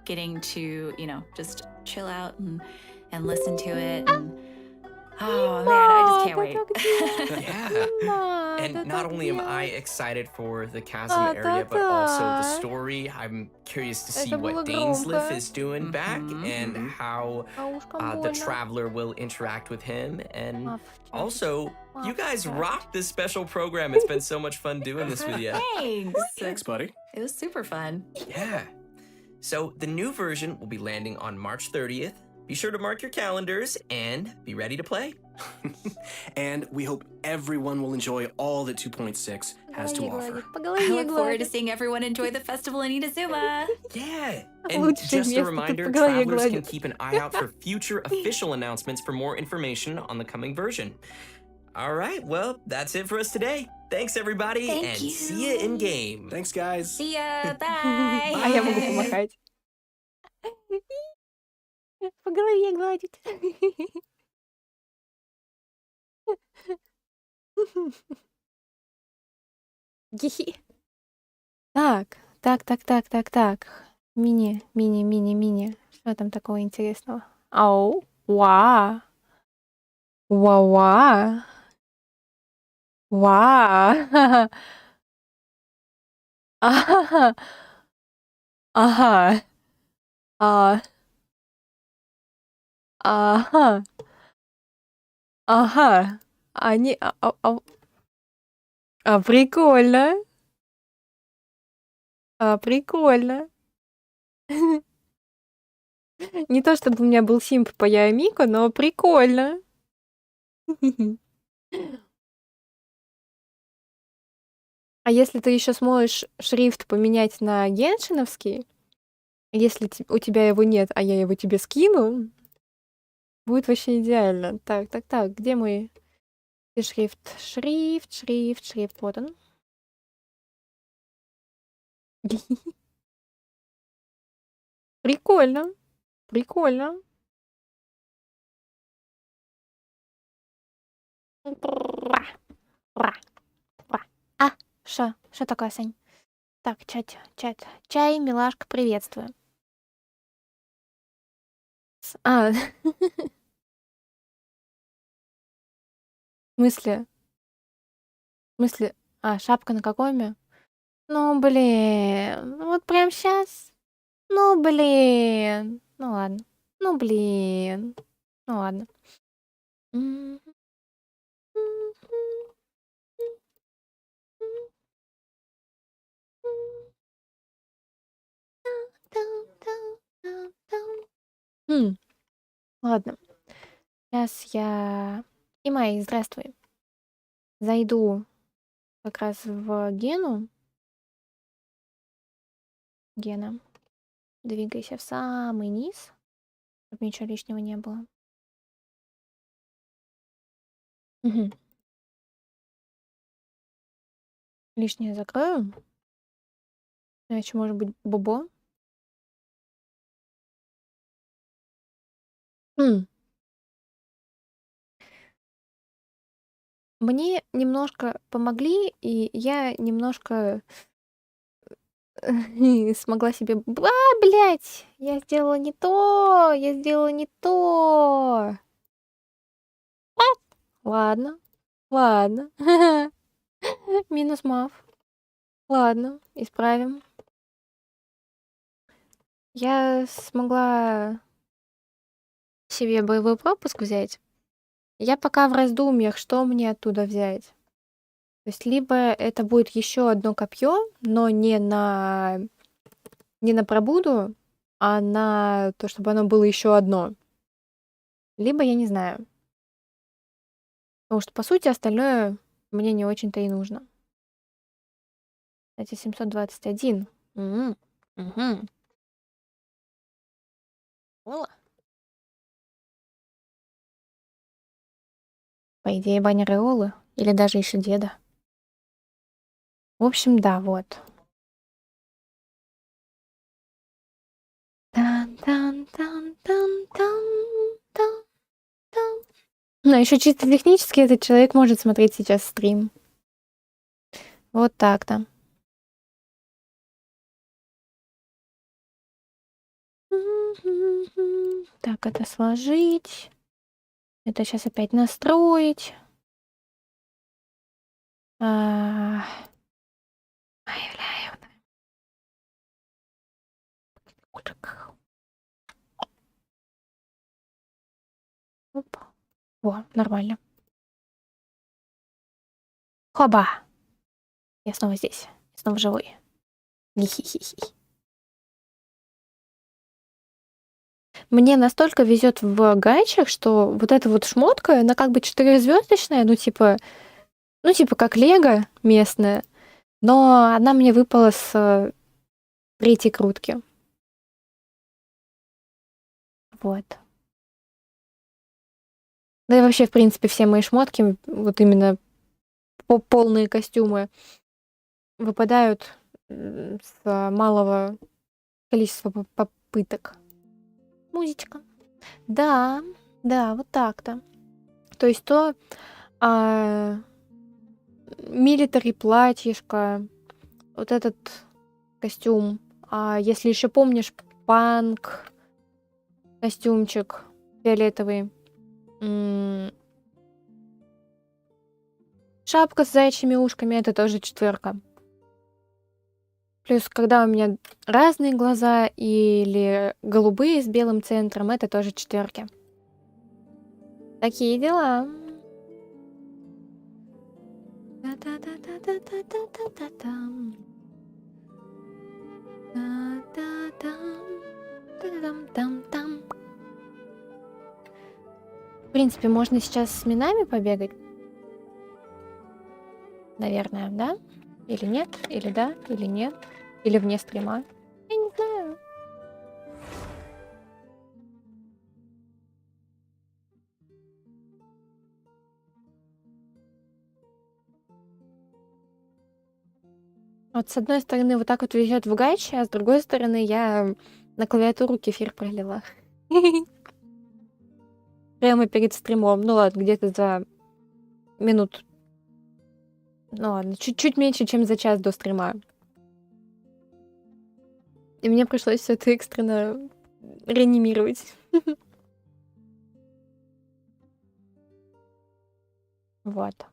getting to, you know, just chill out and listen to it. And, oh man, I just can't wait. Yeah. And not only am I excited for the chasm area, but also the story. I'm curious to see what Dainsleif is doing back and how the Traveler will interact with him. And also, you guys rocked this special program. It's been so much fun doing this with you. Thanks. Thanks, buddy. It was super fun. Yeah. So the new version will be landing on March 30th. Be sure to mark your calendars and be ready to play. And we hope everyone will enjoy all that 2.6 has to offer. I look forward to seeing everyone enjoy the festival in Inazuma. Yeah. And just a reminder, travelers can keep an eye out for future official announcements for more information on the coming version. All right, well, that's it for us today. Thanks, everybody, and see you in game. Thanks, guys. See ya. Bye. А я могу помахать. По голове гладит. Так. Мини. Что там такого интересного? Ау. Ва. Ва. Ага. Ага. Ага. Ага. Они... прикольно. Прикольно. Не то чтобы у меня был симп по Яомико, но прикольно. А если ты еще сможешь шрифт поменять на геншиновский, если у тебя его нет, а я его тебе скину, будет вообще идеально. Так, где мой шрифт? Шрифт, вот он. Прикольно. Что такое, Сань? Так, чай, милашка, приветствую. В смысле? Шапка на какоме? Ну, блин, вот прям сейчас? Ну, блин. Ну, ладно. Ладно. Сейчас я... Имай, здравствуй. Зайду как раз в Гену. Гена, двигайся в самый низ, чтобы ничего лишнего не было. Угу. Лишнее закрою. Иначе может быть бобо. Мне немножко помогли, и я немножко смогла себе... блядь! Я сделала не то! Ладно. Минус мав. Ладно, исправим. Я смогла себе боевой пропуск взять. Я пока в раздумьях, что мне оттуда взять. То есть либо это будет еще одно копье, но не на пробуду, а на то, чтобы оно было еще одно. Либо я не знаю. Потому что, по сути, остальное мне не очень-то и нужно. Кстати, 721. Ола. По идее, баннеры Олы. Или даже еще деда. В общем, да, вот. Тан-тан-тан-тан-тан-тан. Но еще чисто технически этот человек может смотреть сейчас стрим. Вот так-то. Так, это сложить. Это сейчас опять настроить. Оп. Во, нормально. Хоба! Я снова здесь. Я снова живой. Хи-хи-хи. Мне настолько везет в гайчах, что вот эта вот шмотка, она как бы 4-звездочная, ну типа как Лего местная, но она мне выпала с 3-й крутки. Вот. Да и вообще, в принципе, все мои шмотки, вот именно полные костюмы, выпадают с малого количества попыток. Музычка. Да, вот так-то. То есть то милитари платьишко, вот этот костюм. А если еще помнишь, панк костюмчик фиолетовый. Шапка с заячьими ушками, это тоже 4. Плюс, когда у меня разные глаза или голубые с белым центром, это тоже 4. Такие дела. В принципе, можно сейчас с минами побегать. Наверное, да? Или нет? Или да? Или нет? Или вне стрима? Я не знаю. Вот с одной стороны вот так вот везет в гайче, а с другой стороны я на клавиатуру кефир пролила. Прямо перед стримом. Ну ладно, где-то за минут. Ну ладно, чуть-чуть меньше, чем за час до стрима. И мне пришлось все это экстренно реанимировать. Вот.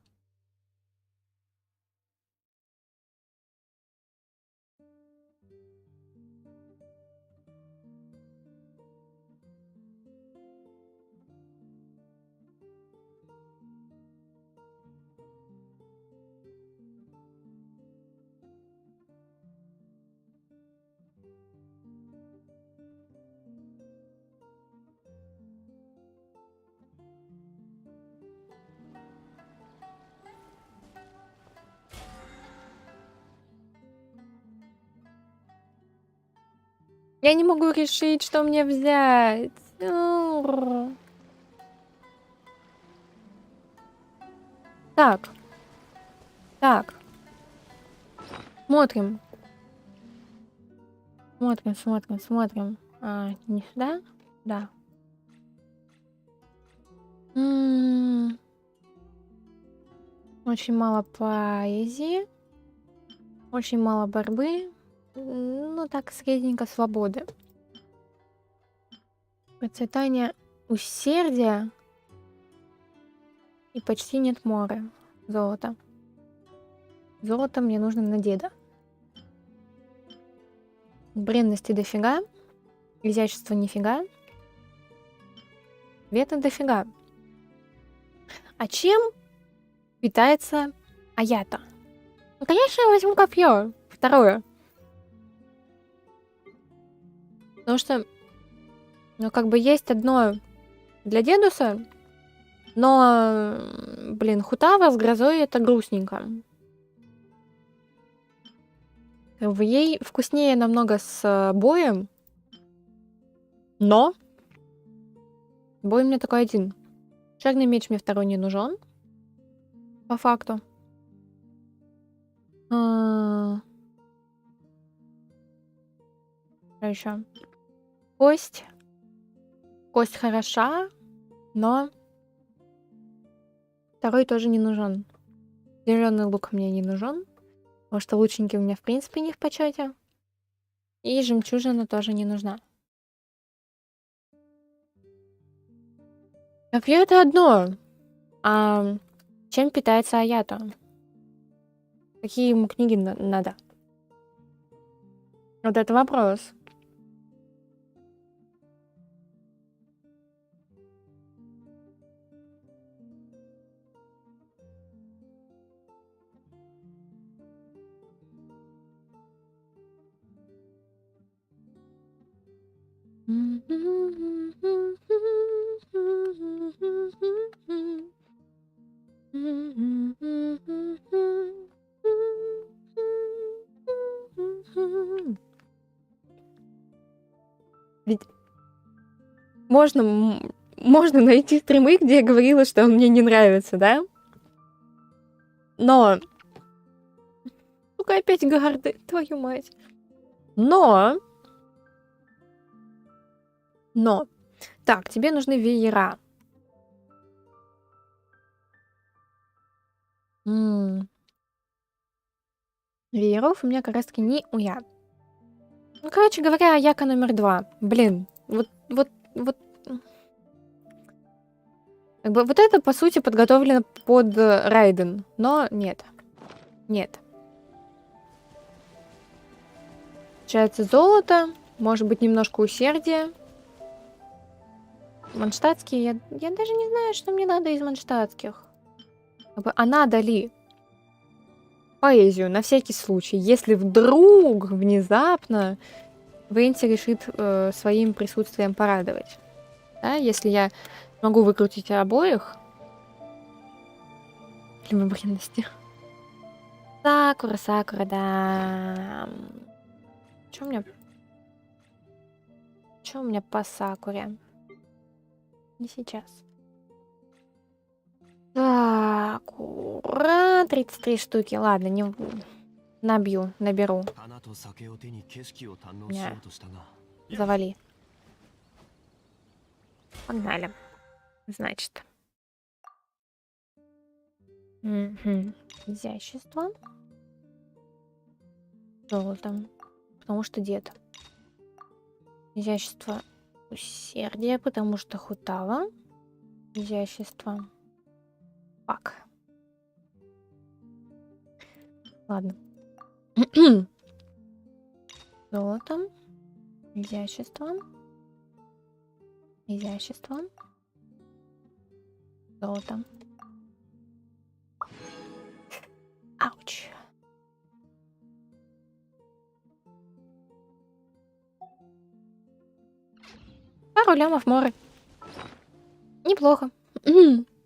Я не могу решить, что мне взять. Так. Смотрим. Не сюда? Да. Очень мало поэзии. Очень мало борьбы. Ну, так, средненько свободы. Процветание усердия. И почти нет моря. Золото. Золото мне нужно на деда. Бренности дофига. Изящества нифига. Вета дофига. А чем питается Аята? Ну, конечно, я возьму копье. 2. Потому что, ну, как бы есть одно для дедуса, но, блин, Хутава с грозой это грустненько. Как бы ей вкуснее намного с боем, но Бой мне такой один. Черный меч мне второй не нужен. По факту. Что еще? Кость. Кость хороша, но второй тоже не нужен. Зеленый лук мне не нужен, потому что лучники у меня в принципе не в почете. И жемчужина тоже не нужна. Копье это одно. А чем питается Аято? Какие ему книги надо? Вот это вопрос. Ведь можно найти стримы, где я говорила, что он мне не нравится, да? Но... Сука, опять гарды, твою мать. Но... Так, тебе нужны веера. Вееров у меня как раз таки не уя. Ну, короче говоря, Аяка номер 2. Блин, вот. Как бы вот это, по сути, подготовлено под Райден. Но нет. Нет. Получается золото. Может быть, немножко усердия. Манштатские. Я даже не знаю, что мне надо из манштатских. Как бы, а надо ли? Поэзию, на всякий случай. Если вдруг, внезапно, Венти решит своим присутствием порадовать. Да? Если я могу выкрутить обоих. Для выборности. Сакура, да. Что у меня по Сакуре? Не сейчас. Сакура. 33 штуки. Ладно, не наберу. Не. Завали. Погнали. Значит. Изящество. Золото. Потому что дед. Изящество. Усердие, потому что хутава. Изящество. Пак. Ладно. Золото. Изящество. Изящество. Золото. Ауч. Пару лямов моры. Неплохо.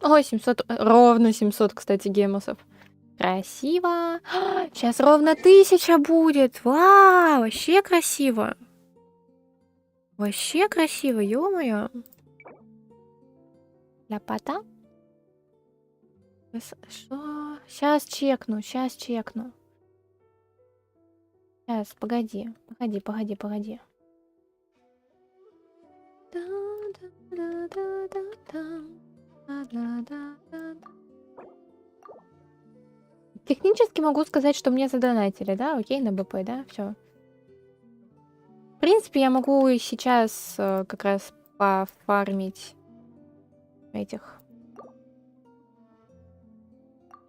Ой, 700. Ровно 700, кстати, гемосов. Красиво. Сейчас ровно 1000 будет. Вау, вообще красиво. Вообще красиво, ё-моё. Ляпота. Что? Сейчас чекну. Сейчас, погоди. Технически могу сказать, что мне задонатили, да? Окей, на БП, да? Все. В принципе, я могу и сейчас как раз пофармить этих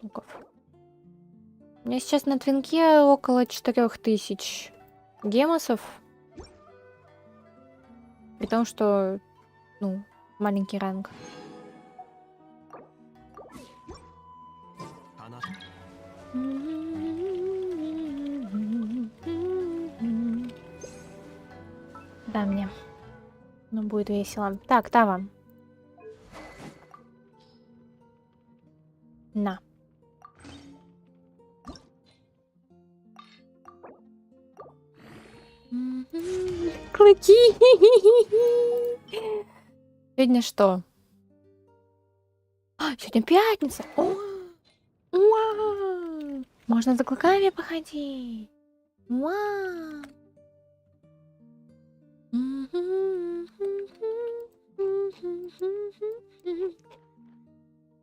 луков. У меня сейчас на твинке около 4000 гемосов. При том, что, ну, маленький ранг. Да, мне. Ну, будет весело. Так, Тава. На. Клыки. Сегодня что? Сегодня пятница. О! Уа! Можно за клыками походить. Уа!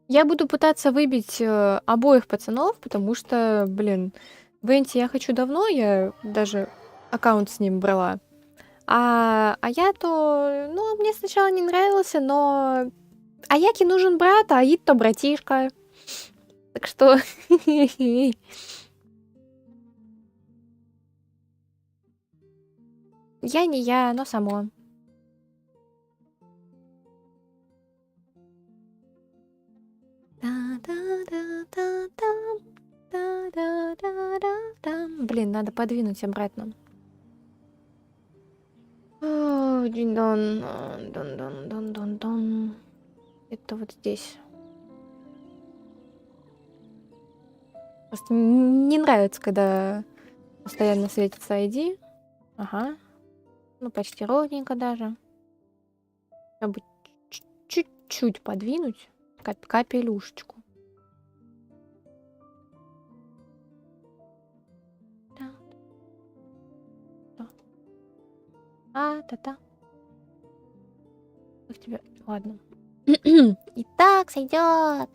Я буду пытаться выбить обоих пацанов, потому что, блин, Венти я хочу давно, я даже аккаунт с ним брала. А я то, ну, мне сначала не нравился, но Аяки нужен брат, а Аид то братишка. Так что... Я не я, но само. Блин, надо подвинуть обратно. Дин-дон, дон-дон-дон-дон-дон. Это вот здесь. Просто не нравится, когда постоянно светится ID. Ага. Ну, почти ровненько даже. Надо бы чуть-чуть подвинуть. Капелюшечку. Та-та. Как тебе? Ладно. И так сойдет.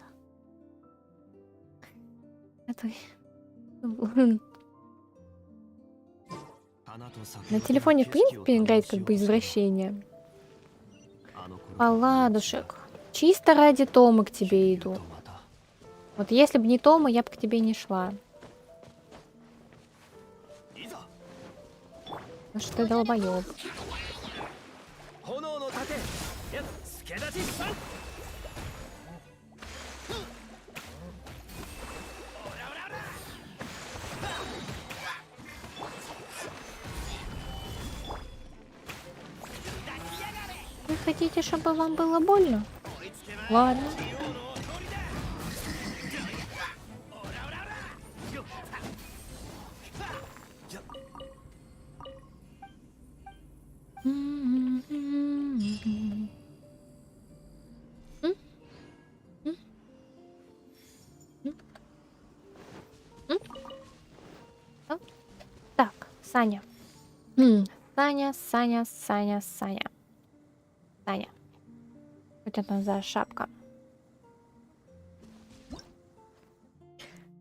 На телефоне, в принципе, играет как бы извращение. Оладушек. Чисто ради Тома к тебе иду. Вот если бы не Тома, я бы к тебе не шла. Ну что ты долбоёб. Вы хотите, чтобы вам было больно? Ладно. Так, Саня. Саня. Саня. Вот это за шапка.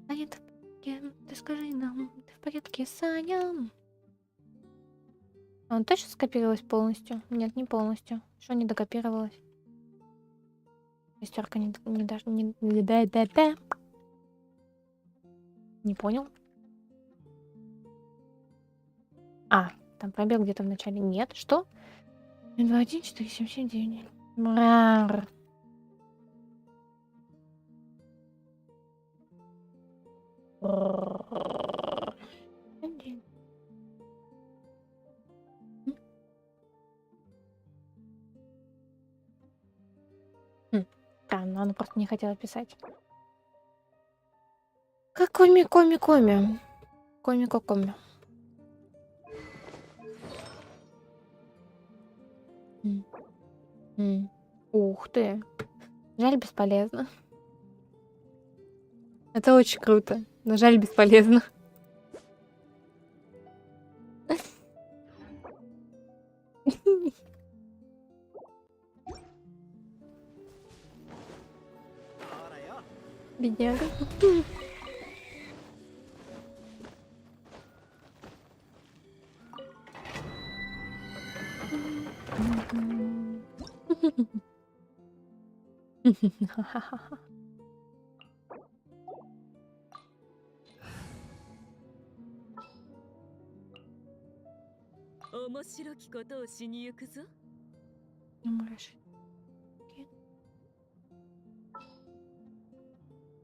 Саня, ты скажи нам, ты в порядке, Саня? Он точно скопировалась полностью? Нет, не полностью. Что не докопировалось? Шестерка не даже не понял. Там пробел где-то в начале. Нет, что? 2147779. Мрар. Странно, она просто не хотела писать. Как коми. Коми. Ух ты. Жаль, бесполезно. Это очень круто, но жаль, бесполезно. Бедняга.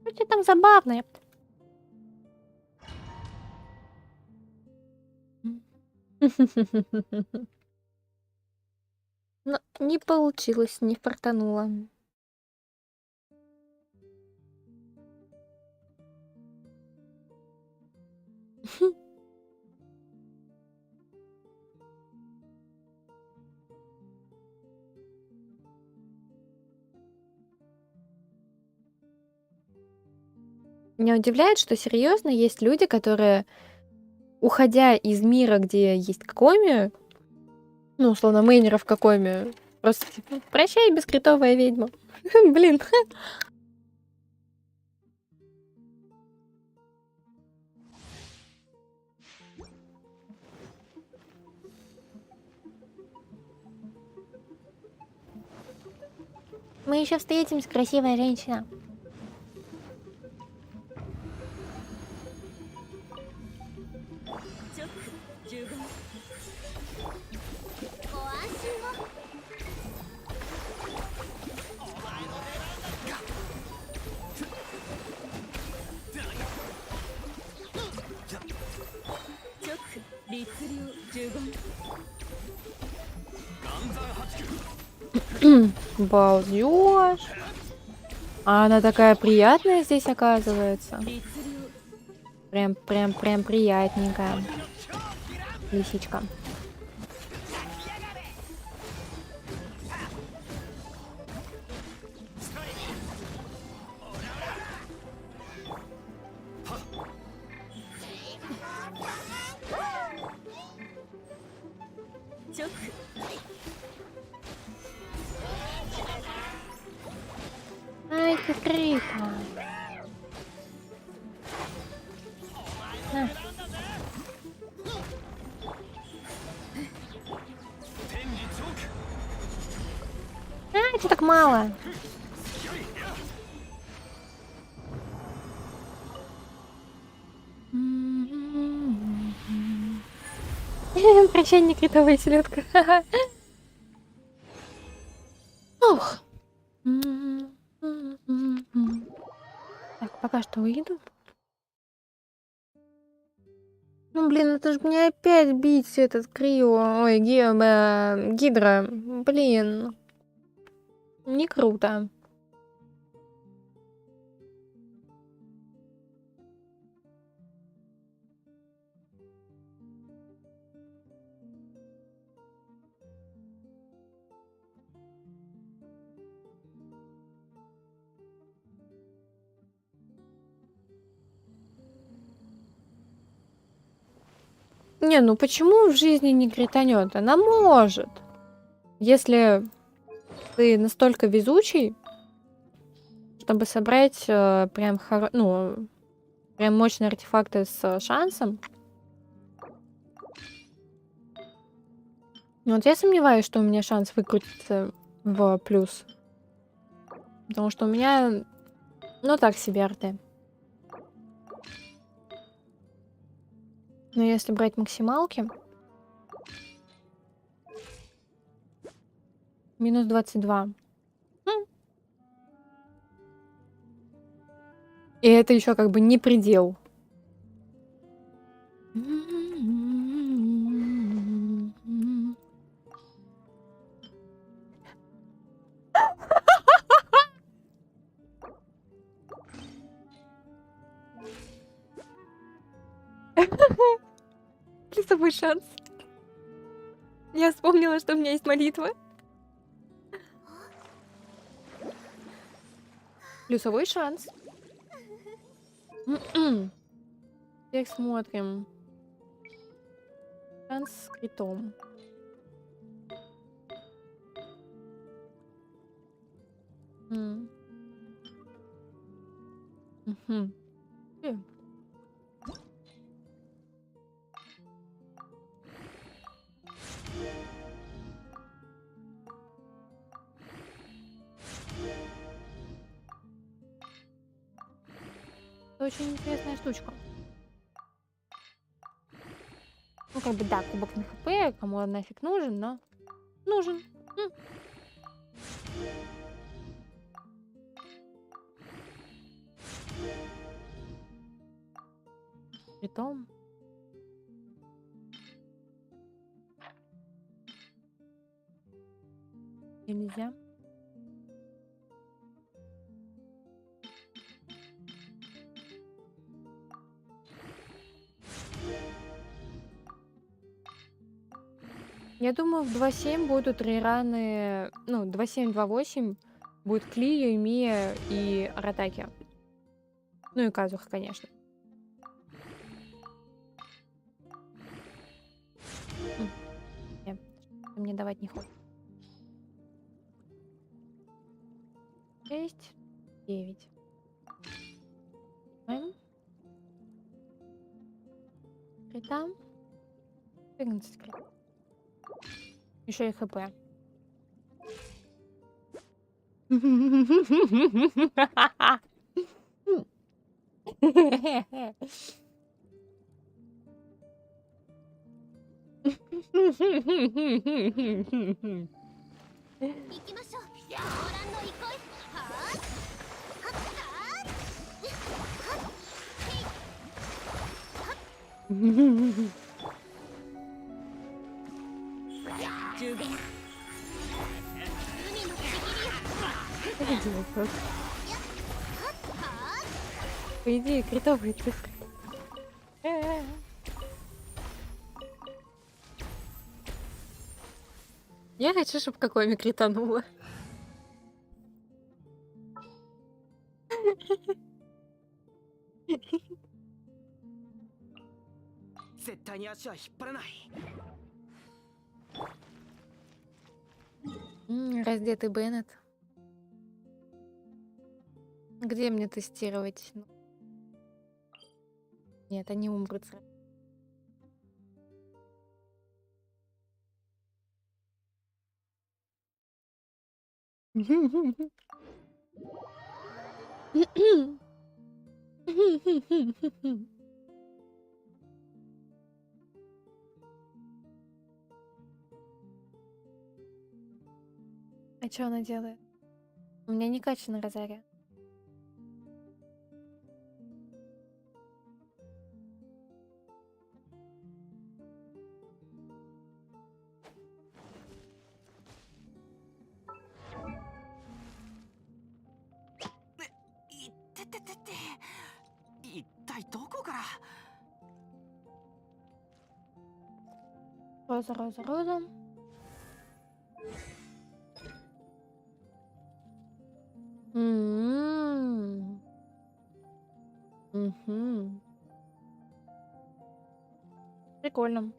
Что тебе там забавно? Но не получилось, не фартануло. Меня удивляет, что серьезно есть люди, которые, уходя из мира, где есть коми, ну, условно, мейнеров коми, просто типа, прощай, бескритовая ведьма. Блин. Мы еще встретимся, красивая женщина. Балдеж. А она такая приятная здесь оказывается. Прям приятненькая. Лисичка. Ай, ты крика. Что так мало? Прощание, критовая селедка. Ох. Так, пока что выйду. Ну, блин, это же мне опять бить этот крио. Ой, гидра. Блин. Не круто. Не, ну почему в жизни не кританет? Она может. Если ты настолько везучий, чтобы собрать прям мощные артефакты с шансом. Вот я сомневаюсь, что у меня шанс выкрутиться в плюс. Потому что у меня, ну так себе арты. Но если брать максималки, минус 22. И это еще как бы не предел. Плюсовой шанс. Я вспомнила, что у меня есть молитва. Плюсовой шанс. Теперь смотрим. Шанс с критом. Это очень интересная штучка. Ну, как бы, да, кубок на хп, кому он нафиг нужен, но нужен. Притом. Нельзя. Я думаю, в 2.7 будут рераны, ну, 2.7, 2.8 будет Клио, Мия и Аратаки. Ну и Казуха, конечно. Нет, ты мне давать не хочешь. 6, 9. Крита. 14 крит. Еще и ХП. По идее, критовые цифры. Я хочу, чтобы какой-ми критануло. Раздетый Беннет. Где мне тестировать? Нет, они умрут сразу. А что она делает? У меня не качана Розария. Роза, роза, роза. Угу. Прикольно.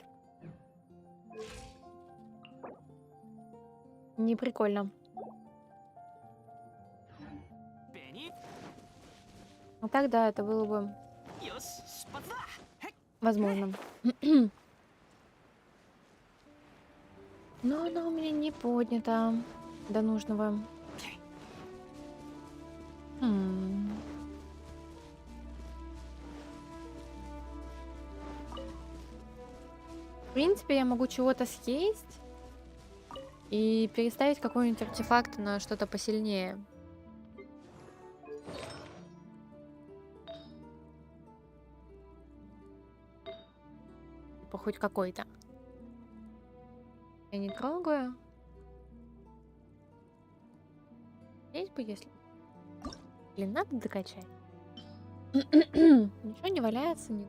Не прикольно. А так да, это было бы возможно. Но она у меня не поднята до нужного. В принципе, я могу чего-то съесть и переставить какой-нибудь артефакт на что-то посильнее. Типа хоть какой-то. Я не трогаю. Здесь бы, если... Блин, надо докачать. Ничего не валяется, не...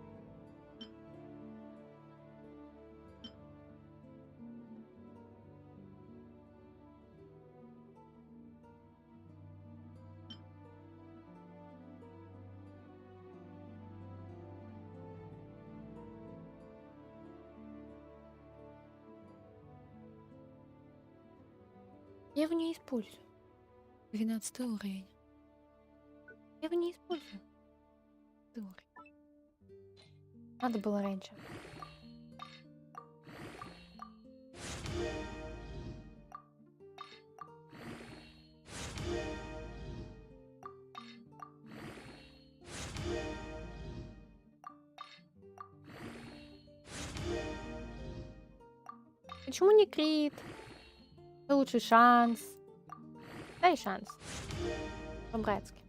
Я его не использую. 12 уровень. Я его не использую. 12 уровень. Надо было раньше. Почему не крит? Это лучший шанс. Дай шанс. По-братски.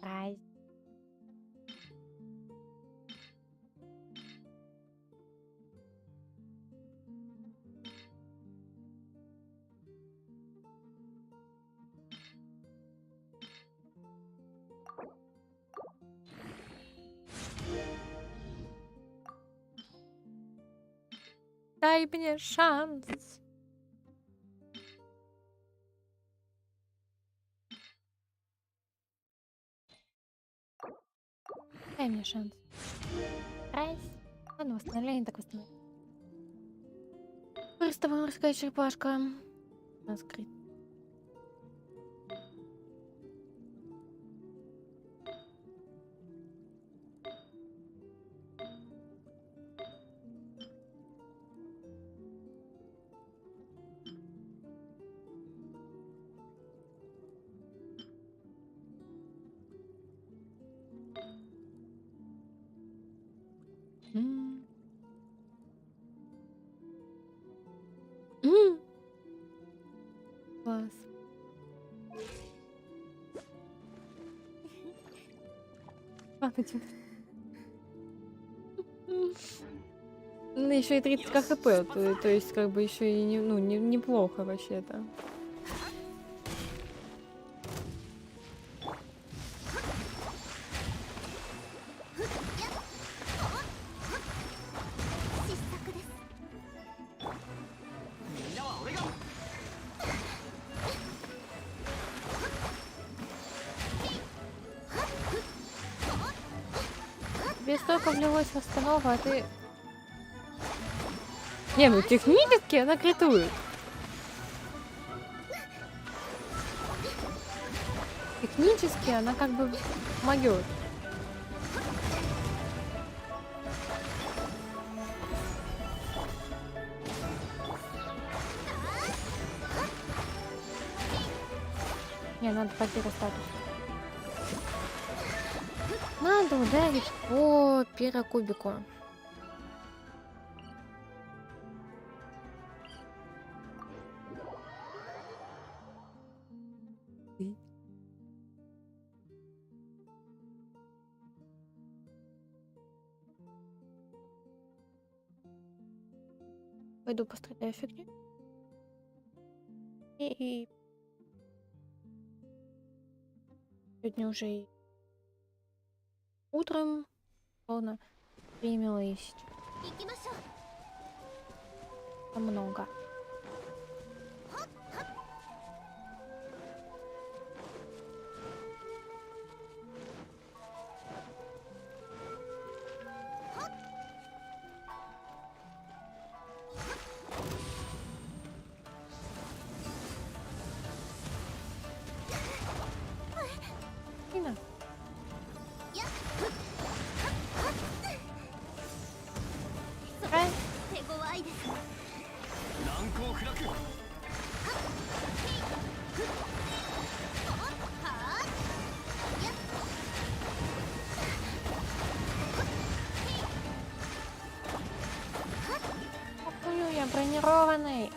Ай. Дай мне шанс. Дай мне шанс. Раз. Ладно, восстановление так восстановление. Вырастовая морская черепашка. Скрыт. Класс. Ну, еще и 30 хп, то есть как бы еще и неплохо вообще-то. Тебе столько влилось в остановку, а ты... Не, ну технически она критует. Технически она как бы могёт. Не, надо потерять статус. Надо ударить по пирокубику. Пойду пострадаю фигню. И сегодня уже и утром полно стримилось. Много. Я бронированный.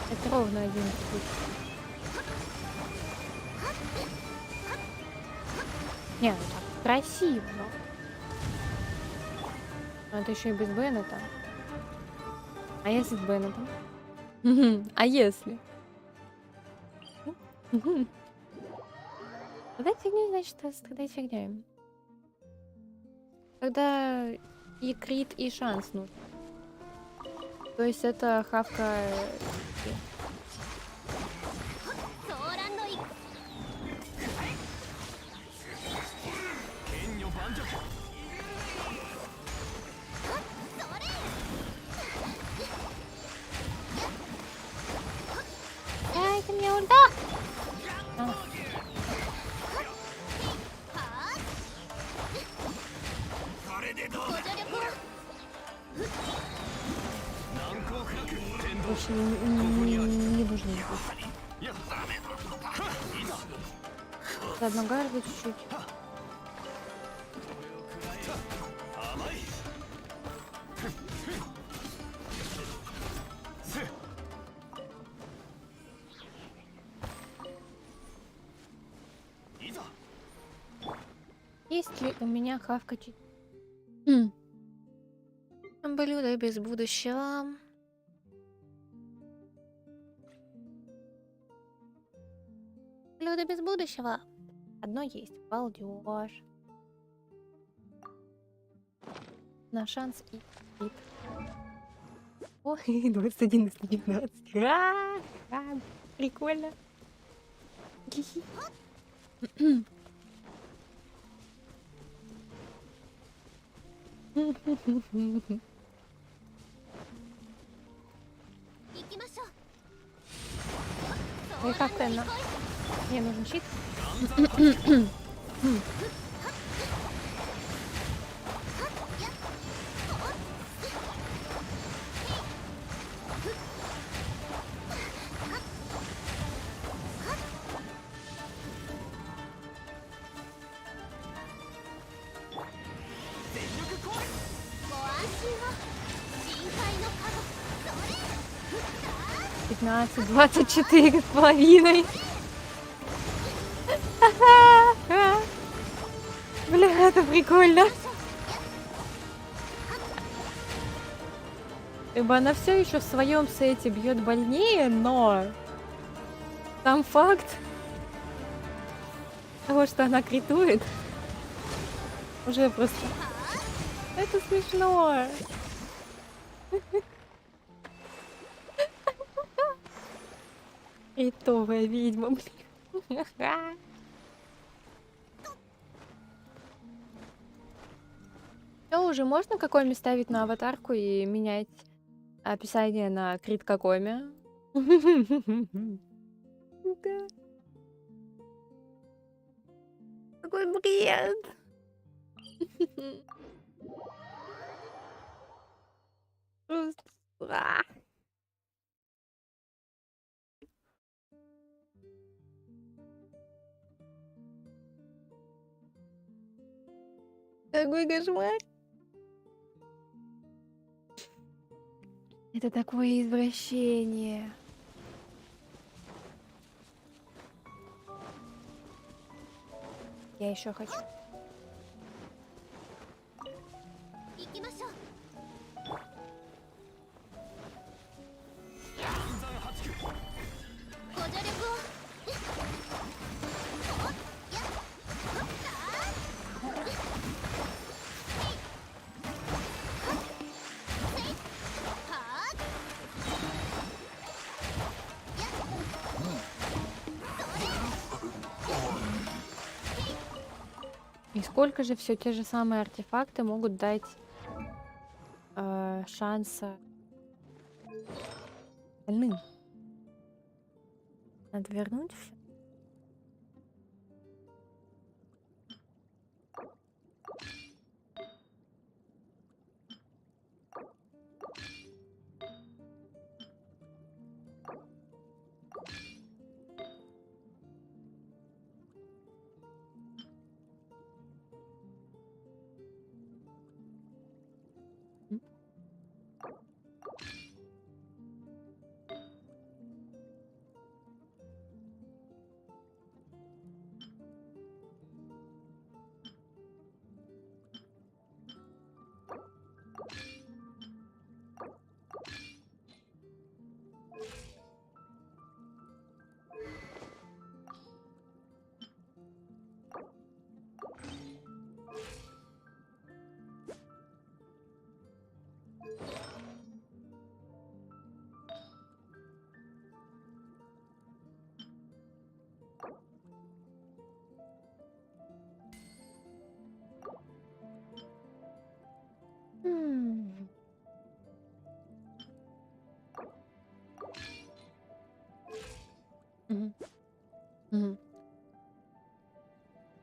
Это ровно 11 путь. Не, ну так красиво. Но это еще и без Беннета. А если с Беннетом? А если? Когда фигня, значит, страдать фигня. Когда и крит, и шанс нужен. То есть это хавка... Дайте мне ульта! Больше не нужны. Ладно, гарду чуть-чуть. Есть ли у меня хавкать? Блюдо без будущего. Блюдо без будущего. Одно есть. Балдеж. На шанс и хит. О, 21 из 19. Прикольно. Ой, как ценно. Мне нужен щит. 15, 24 с половиной. Бля, это прикольно. Ибо она все еще в своем сете бьет больнее, но сам факт того, что она критует, уже просто... Это смешно. Итовая ведьма, блин. Что, уже можно какой-ми ставить на аватарку и менять описание на крит какой-ми? Да. Какой бред. Просто... Какой кошмар. Это такое извращение. Я еще хочу. И сколько же все те же самые артефакты могут дать шанса остальным? Надо вернуть все.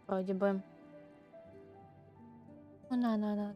Вроде бы. Ну, на.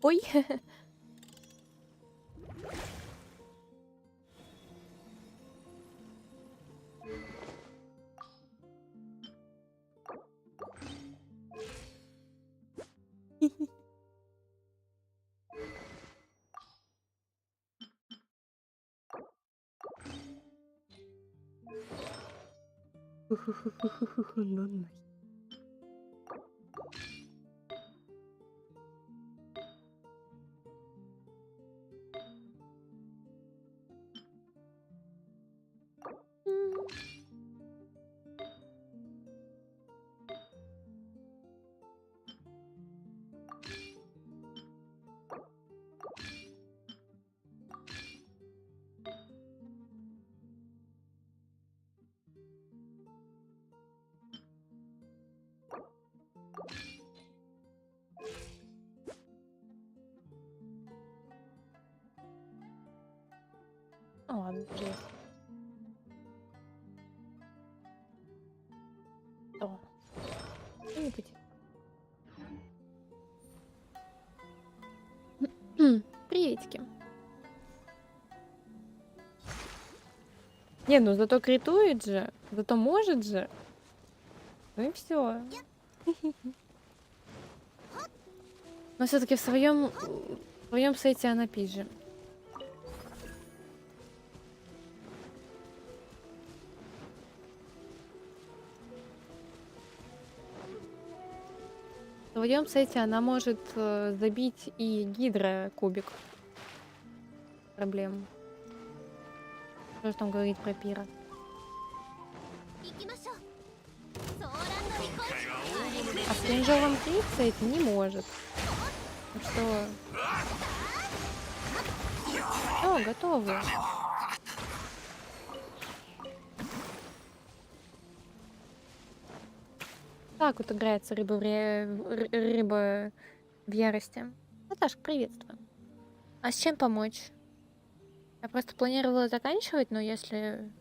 Ой. О, ладно, блин. О. Что-нибудь. Приветики. Не, ну зато критует же, зато может же. Ну и все. Но все-таки в своем сете она пизже. В своем сете она может забить и гидро кубик. Проблем. Что же там говорить про пира? А в кринжовом сете не может. Так что... О, готовы. Так вот играется рыба в ярости. Наташка, приветствую. А с чем помочь? Я просто планировала заканчивать, но если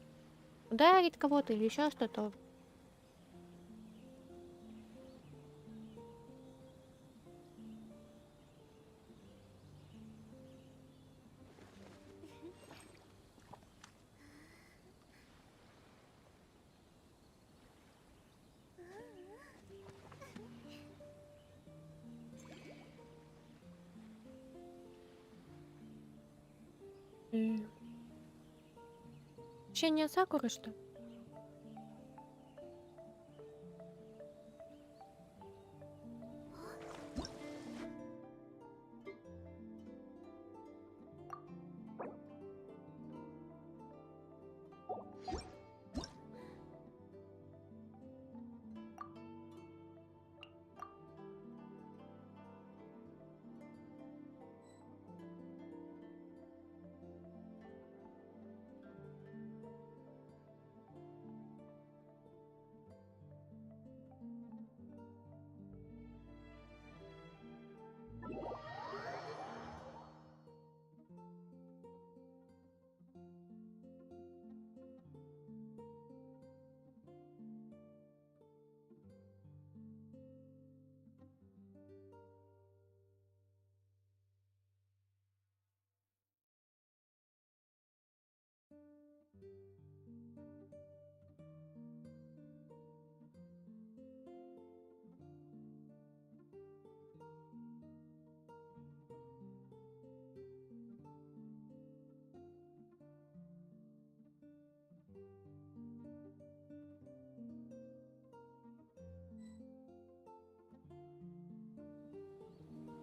ударить кого-то или еще что-то. Учение Сакуры, что?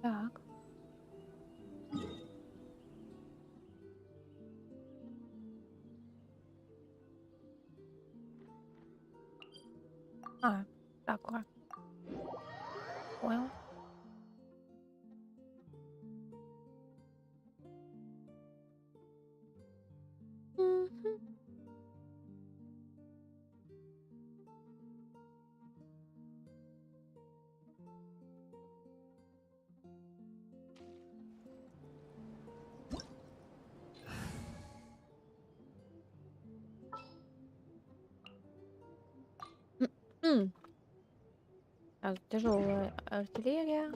Так. А, Сакура. Понял. Так, тяжелая артиллерия.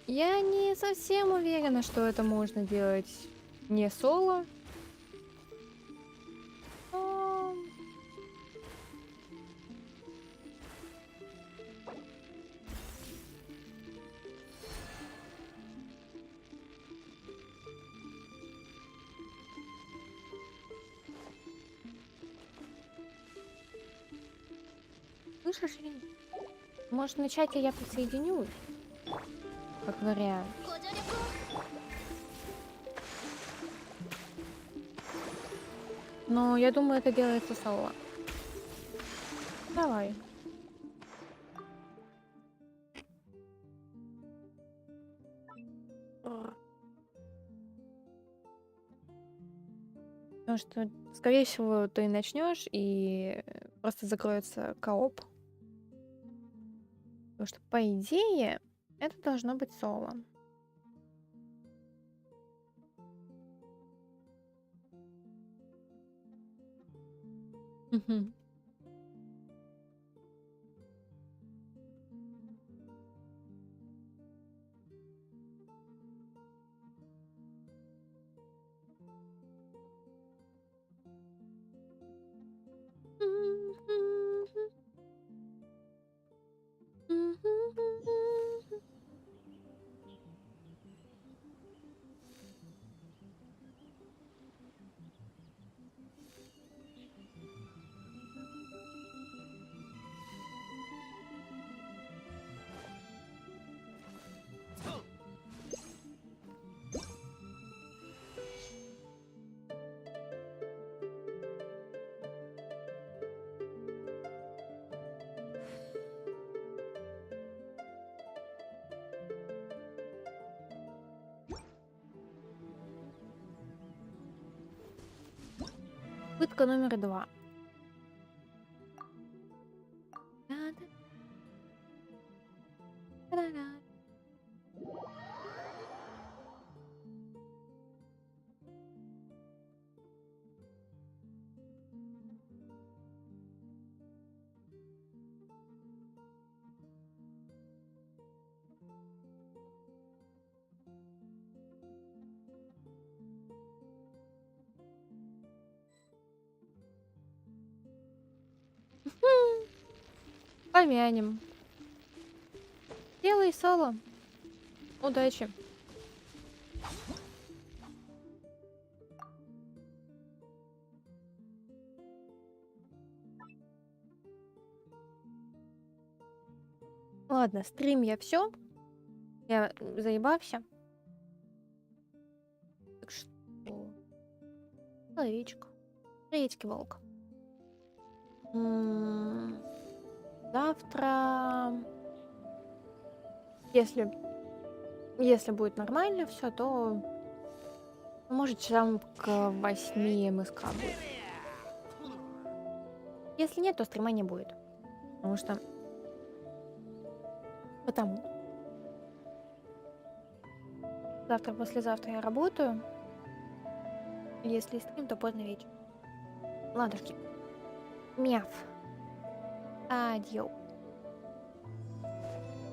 Я не совсем уверена, что это можно делать не соло. Но... Слышишь, Лин? Может, на чате я присоединюсь? Как вариант. Но я думаю, это делается соло. Давай. Потому что, скорее всего, ты начнешь и просто закроется кооп. Потому что, по идее, это должно быть соло. Мгм. Пытка номер 2. Помянем. Делай соло. Удачи. Ладно, стрим я все. Я заебався. Так что... Человечек. Приветики, волк. Завтра, если будет нормально все, то может часам к 8 МСК будет. Если нет, то стрима не будет. Потому. Завтра, послезавтра я работаю. Если стрим, то поздно вечером. Ладушки. Мяв. Адьё.